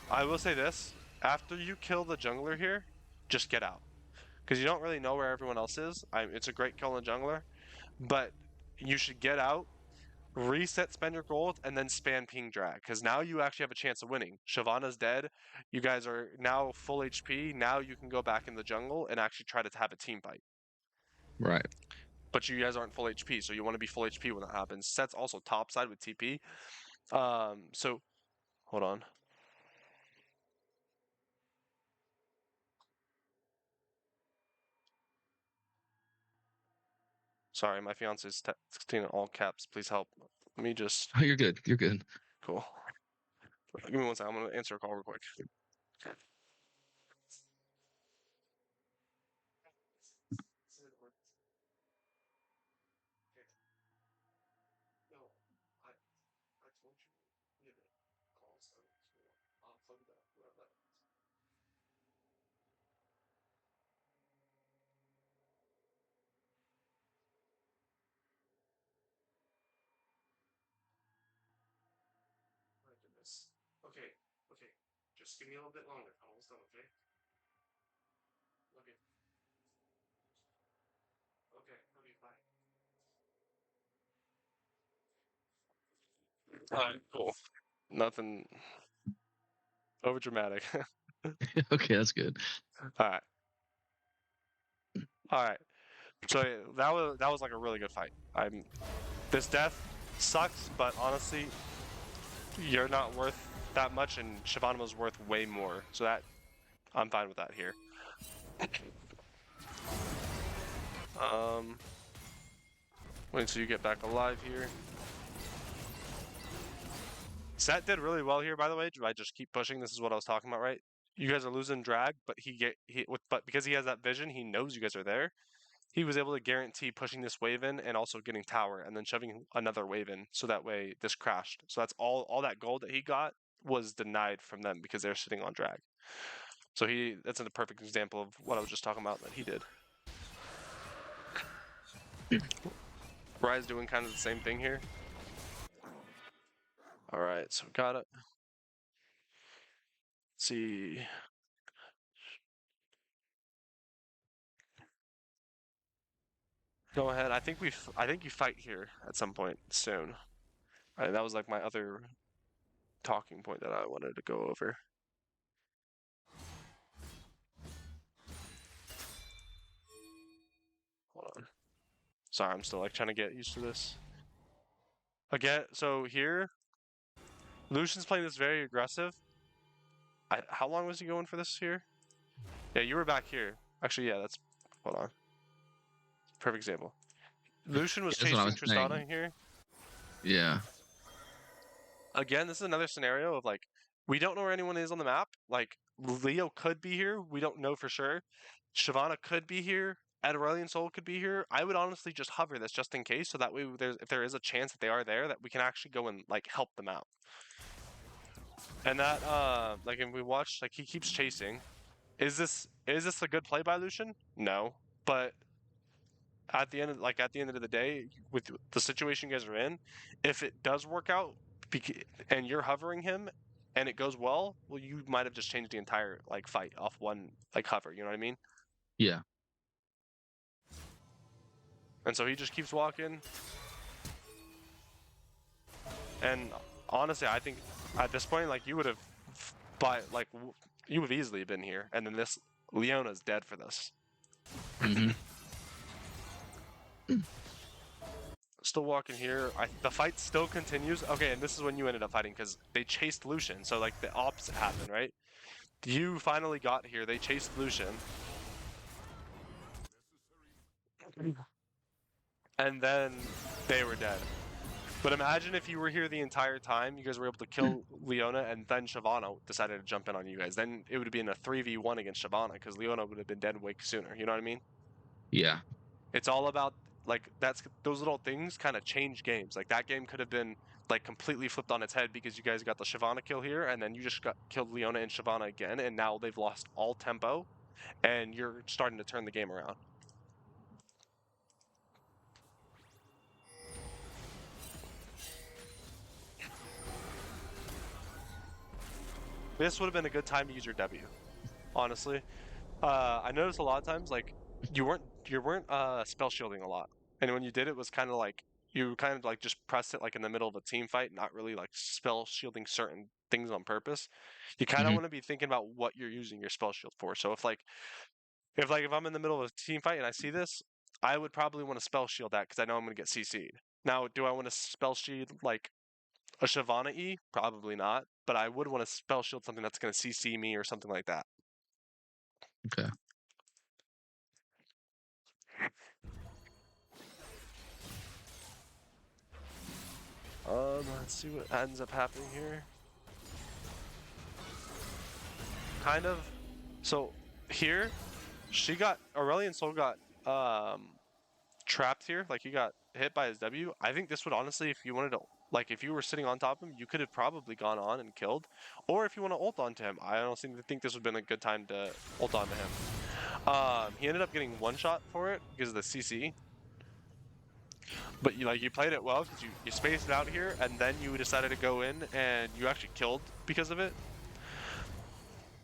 I will say this. After you kill the jungler here, just get out. Because you don't really know where everyone else is. It's a great kill on the jungler. But you should get out, reset, spend your gold, and then spam ping drag. Because now you actually have a chance of winning. Shyvana's dead. You guys are now full HP. Now you can go back in the jungle and actually try to have a team fight. Right. But you guys aren't full HP, so you want to be full HP when that happens. Set's also top side with TP. So hold on. Sorry, my fiance's texting in all caps. Please help. Let me just. Oh, you're good. You're good. Cool. Give me one second. I'm gonna answer a call real quick. Okay, okay. Just give me a little bit longer. I'm almost done, okay? Okay. Okay, okay, bye. Alright, cool. Nothing over dramatic. Okay, that's good. Alright. Alright. So yeah, that was like a really good fight. This death sucks, but honestly, you're not worth that much, and Shyvana was worth way more. So that I'm fine with that here. Wait till you get back alive here. Set did really well here, by the way. Do I just keep pushing? This is what I was talking about, right? you guys are losing drag, but but because he has that vision, he knows you guys are there. He was able to guarantee pushing this wave in and also getting tower and then shoving another wave in, so that way this crashed. So that's all that gold that he got was denied from them because they're sitting on drag. So that's a perfect example of what I was just talking about that he did. Rise doing kind of the same thing here. All right, so got it. Let's see. Go ahead. I think you fight here at some point soon. That was like my other talking point that I wanted to go over. Hold on. Sorry, I'm still like trying to get used to this. Again, so here, Lucian's playing this very aggressive. How long was he going for this here? Yeah, you were back here. Actually, yeah, hold on. Perfect example. Lucian was That's what I chasing was saying. Tristana here. Yeah. Again, this is another scenario of like, we don't know where anyone is on the map. Like, Leo could be here. We don't know for sure. Shyvana could be here. Aurelian Soul could be here. I would honestly just hover this just in case, so that way if there is a chance that they are there, that we can actually go and like help them out. And that like, if we watch, like, he keeps chasing. Is this a good play by Lucian? No. But at the end of the day, with the situation you guys are in, if it does work out and you're hovering him and it goes well, you might have just changed the entire like fight off one like hover, you know what I mean? Yeah. And so he just keeps walking. And honestly, I think at this point, like, you would have you would have easily been here, and then this Leona's dead for this. Mm-hmm. Still walking here. The fight still continues. Okay, and this is when you ended up fighting because they chased Lucian. So like the opposite happened, right? You finally got here. They chased Lucian. And then they were dead. But imagine if you were here the entire time, you guys were able to kill Leona, and then Shyvana decided to jump in on you guys. Then it would have been a 3v1 against Shyvana because Leona would have been dead way sooner. You know what I mean? Yeah. It's all about like those little things kind of change games. Like that game could have been like completely flipped on its head because you guys got the Shyvana kill here, and then you just got killed Leona and Shyvana again, and now they've lost all tempo, and you're starting to turn the game around. This would have been a good time to use your W, honestly. I noticed a lot of times like you weren't spell shielding a lot, and when you did, it was kind of like you kind of like just pressed it like in the middle of a team fight, not really like spell shielding certain things on purpose. You kind of Mm-hmm. want to be thinking about what you're using your spell shield for. So if I'm in the middle of a team fight and I see this, I would probably want to spell shield that because I know I'm going to get CC'd. Now, do I want to spell shield like a Shyvana E? Probably not, but I would want to spell shield something that's going to CC me or something like that. Okay. Let's see what ends up happening here. Kind of. So here, Aurelian Soul got trapped here. Like he got hit by his W. I think this would honestly, if you wanted to, like if you were sitting on top of him, you could have probably gone on and killed. Or if you want to ult onto him, I don't think this would have been a good time to ult onto him. He ended up getting one shot for it because of the CC. But you played it well because you spaced it out here, and then you decided to go in and you actually killed because of it.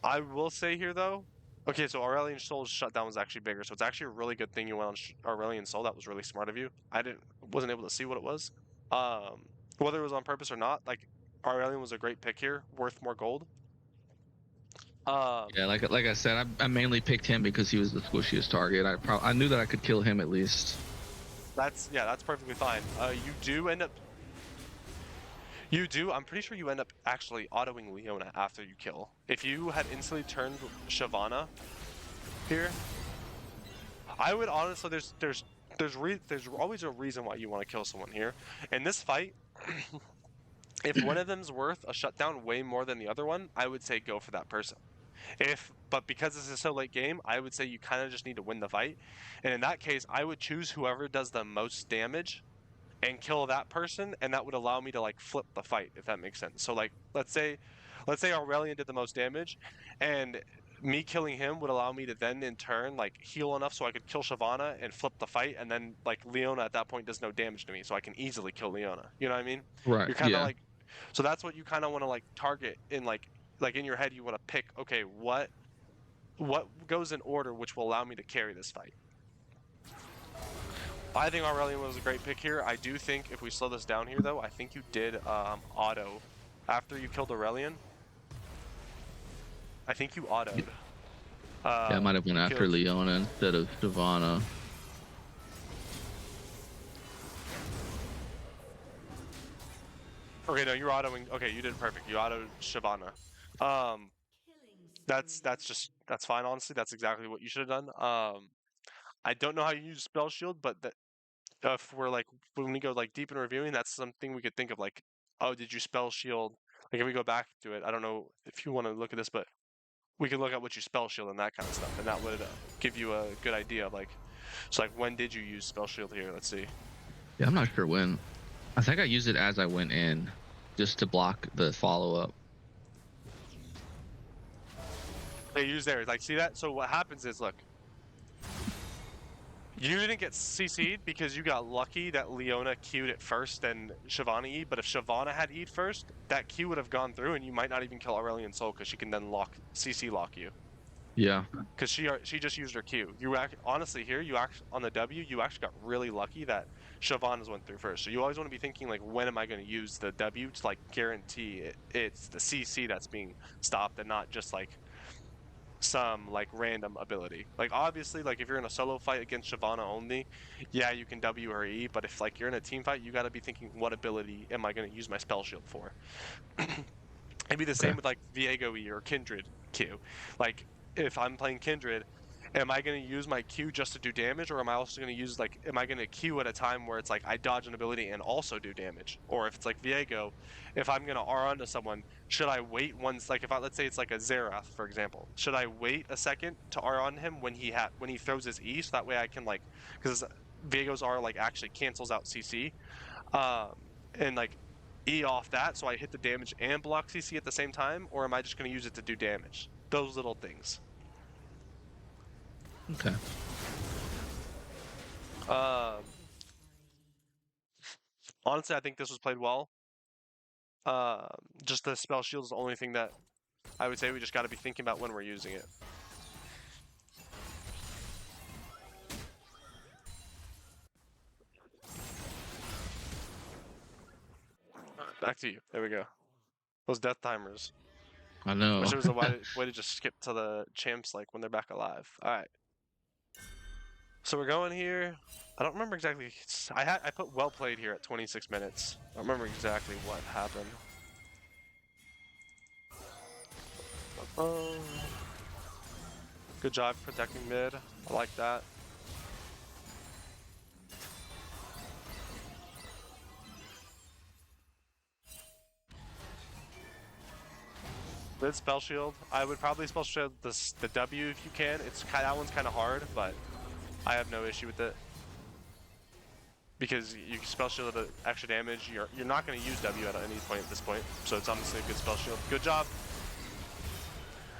I will say here though, okay, so Aurelian Soul's shutdown was actually bigger, so it's actually a really good thing you went on Aurelian Soul. That was really smart of you. I wasn't able to see what it was, whether it was on purpose or not. Like Aurelian was a great pick here, worth more gold. Yeah, like I said, I mainly picked him because he was the squishiest target. I knew that I could kill him at least. That's perfectly fine. I'm pretty sure you end up actually autoing Leona after you kill. If you had instantly turned Shyvana here, I would honestly, there's always a reason why you want to kill someone here. In this fight, if one of them's worth a shutdown way more than the other one, I would say go for that person. But because this is so late game, I would say you kind of just need to win the fight. And in that case, I would choose whoever does the most damage and kill that person, and that would allow me to like flip the fight, if that makes sense. So like let's say Aurelian did the most damage, and me killing him would allow me to then in turn like heal enough so I could kill Shyvana and flip the fight, and then like Leona at that point does no damage to me, so I can easily kill Leona. You know what I mean? Right. You're kind of Yeah. like, so that's what you kind of want to like target in like in your head. You want to pick, okay, what goes in order which will allow me to carry this fight. I think Aurelian was a great pick here. I do think if we slow this down here, though, I think you did auto after you killed Aurelian. I think you autoed. Yeah, I might have went You after killed. Leona instead of Shyvana. Okay, no, you're autoing. Okay, you did perfect. You autoed Shyvana. Um, that's fine. Honestly, that's exactly what you should have done. I don't know how you use spell shield, but that if we're like when we go like deep in reviewing, that's something we could think of like, oh, did you spell shield? Like if we go back to it, I don't know if you want to look at this, but we could look at what you spell shield and that kind of stuff, and that would give you a good idea of like, so like when did you use spell shield here? Let's see. Yeah, I'm not sure when. I think I used it as I went in, just to block the follow up. They use there, like see that. So what happens is, look, you didn't get CC'd because you got lucky that Leona queued it first and Shyvana E'd, but if Shyvana had E'd first, that Q would have gone through and you might not even kill Aurelion Sol because she can then CC lock you. Yeah. Because she just used her Q. Honestly here, you on the W, you actually got really lucky that Shyvana's went through first. So you always want to be thinking like, when am I going to use the W to like guarantee it's the CC that's being stopped and not just like some like random ability. Like obviously, like if you're in a solo fight against Shyvana only, yeah, you can W her E. But if like you're in a team fight, you got to be thinking, what ability am I going to use my spell shield for? It'd be the Okay. same with like Viego E or Kindred Q. Like if I'm playing Kindred, am I going to use my Q just to do damage, or am I also going to use like, am I going to Q at a time where it's like I dodge an ability and also do damage? Or if it's like Viego, if I'm going to R onto someone, should I wait once? Like if let's say it's like a Xerath, for example, should I wait a second to R on him when he throws his E, so that way I can like, because Viego's R like actually cancels out CC, um, and like E off that, so I hit the damage and block CC at the same time, or am I just going to use it to do damage? Those little things. Okay. Um, Honestly, I think this was played well. Just the spell shield is the only thing that I would say we just got to be thinking about when we're using it. Back to you. There we go. Those death timers. I know. Wish there was a way to just skip to the champs like when they're back alive. All right. So we're going here. I don't remember exactly. I put well played here at 26 minutes. I don't remember exactly what happened. Um, Good job protecting mid. I like that. Mid spell shield. I would probably spell shield the W if you can. That one's kind of hard, but I have no issue with it because you can spell shield the extra damage. You're not going to use W at any point at this point, so it's honestly a good spell shield. Good job.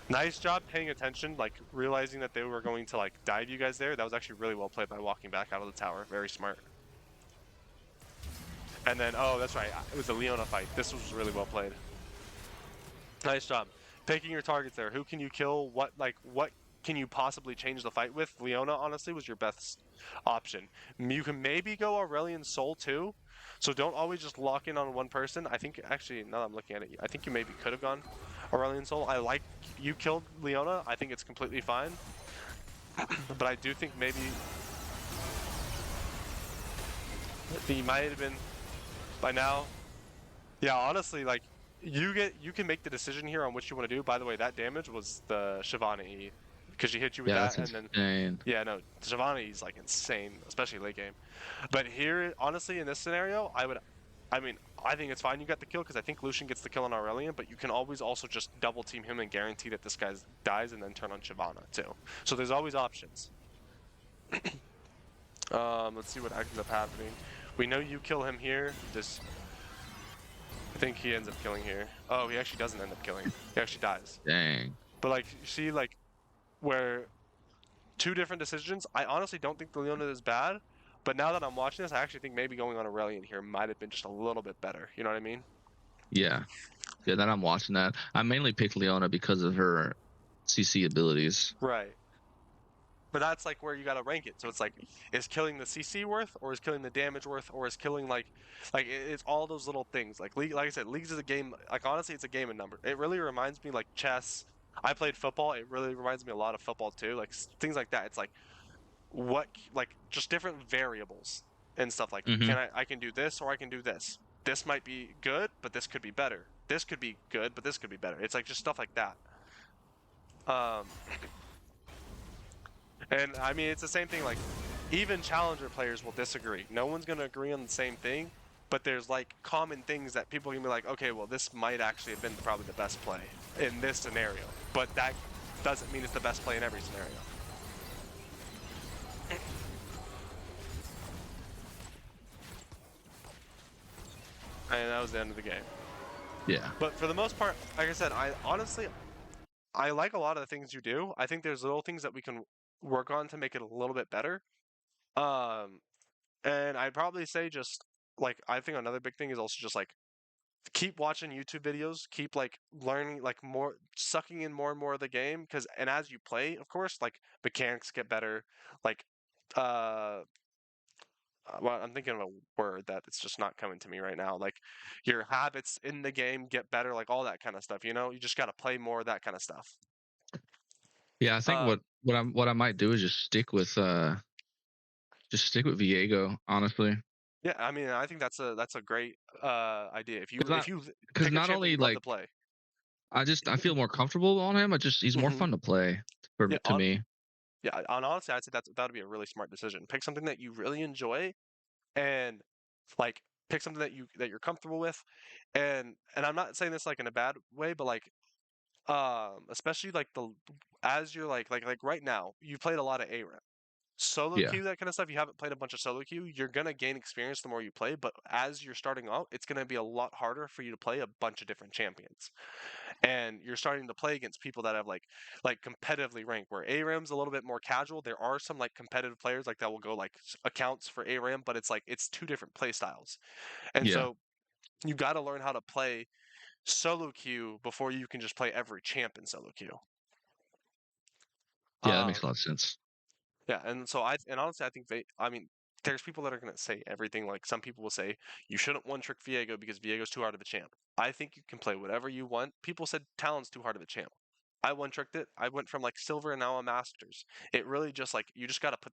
Nice job paying attention, like realizing that they were going to like dive you guys there. That was actually really well played by walking back out of the tower. Very smart. And then, oh, that's right. It was a Leona fight. This was really well played. Nice job. Picking your targets there. Who can you kill? What can you possibly change the fight with? Leona, honestly, was your best option. You can maybe go Aurelion Sol too. So don't always just lock in on one person. I think, actually, now that I'm looking at it, I think you maybe could have gone Aurelion Sol. I like you killed Leona. I think it's completely fine. But I do think maybe he might have been by now. Yeah, honestly, like you can make the decision here on what you want to do. By the way, that damage was the Shyvana E because she hit you with Yeah, that, that's and then insane. yeah, no, Shyvana E is like insane, especially late game. But here, honestly, in this scenario, I mean, I think it's fine you got the kill because I think Lucian gets the kill on Aurelian, but you can always also just double team him and guarantee that this guy dies and then turn on Shyvana too. So there's always options. Let's see what ends up happening. We know you kill him here. I think he ends up killing here. Oh, he actually doesn't end up killing. He actually dies. Dang. But like, you see, like where two different decisions. I honestly don't think the Leona is bad, but now that I'm watching this, I actually think maybe going on Aurelian here might have been just a little bit better. You know what I mean? Yeah. Yeah, that I'm watching that. I mainly picked Leona because of her CC abilities. Right. But that's like where you gotta rank it. So it's like, is killing the CC worth, or is killing the damage worth, or is killing it's all those little things. Like League, like I said, Leagues is a game. Like honestly, it's a game of number. It really reminds me like chess. I played football. It really reminds me a lot of football too. Like things like that. It's like like just different variables and stuff. Like Mm-hmm. I can do this or I can do this. This might be good, but this could be better. This could be good, but this could be better. It's like just stuff like that. Um, And I mean, it's the same thing. Like, even challenger players will disagree. No one's going to agree on the same thing, but there's like common things that people can be like, okay, well, this might actually have been probably the best play in this scenario, but that doesn't mean it's the best play in every scenario. And that was the end of the game. Yeah. But for the most part, like I said, I honestly, I like a lot of the things you do. I think there's little things that we can work on to make it a little bit better. Um, and I'd probably say just like I think another big thing is also just like keep watching YouTube videos, keep like learning like more, sucking in more and more of the game because and as you play, of course, like mechanics get better. Like, uh, well, I'm thinking of a word that it's just not coming to me right now. Like your habits in the game get better, like all that kind of stuff. You know, you just got to play more of that kind of stuff. Yeah, I think Um, what I might do is just stick with Viego, honestly. yeah, I mean, I think that's a great idea. Because If you because pick a not champ that only you love to like play. I feel more comfortable on him. He's more Hmm. fun to play Yeah, to me. yeah, and honestly, I'd say that would be a really smart decision. Pick something that you really enjoy, and like pick something that you're comfortable with, and I'm not saying this like in a bad way, but like especially like the as you're like right now, you've played a lot of ARAM. Solo Yeah. queue, that kind of stuff. You haven't played a bunch of solo queue. You're gonna gain experience the more you play, but as you're starting out, it's gonna be a lot harder for you to play a bunch of different champions and you're starting to play against people that have like competitively ranked where ARAM's a little bit more casual. There are some like competitive players like that will go like accounts for ARAM, but it's like it's two different play styles. And Yeah. so you got to learn how to play solo queue before you can just play every champ in solo queue. Yeah, that makes a Um lot of sense. yeah, and so and honestly I think I mean there's people that are going to say everything. Like some people will say you shouldn't one trick Viego because Viego's too hard of a champ. I think you can play whatever you want. People said Talon's too hard of a champ. I one tricked it. I went from like silver and now a masters. It really just like you just got to put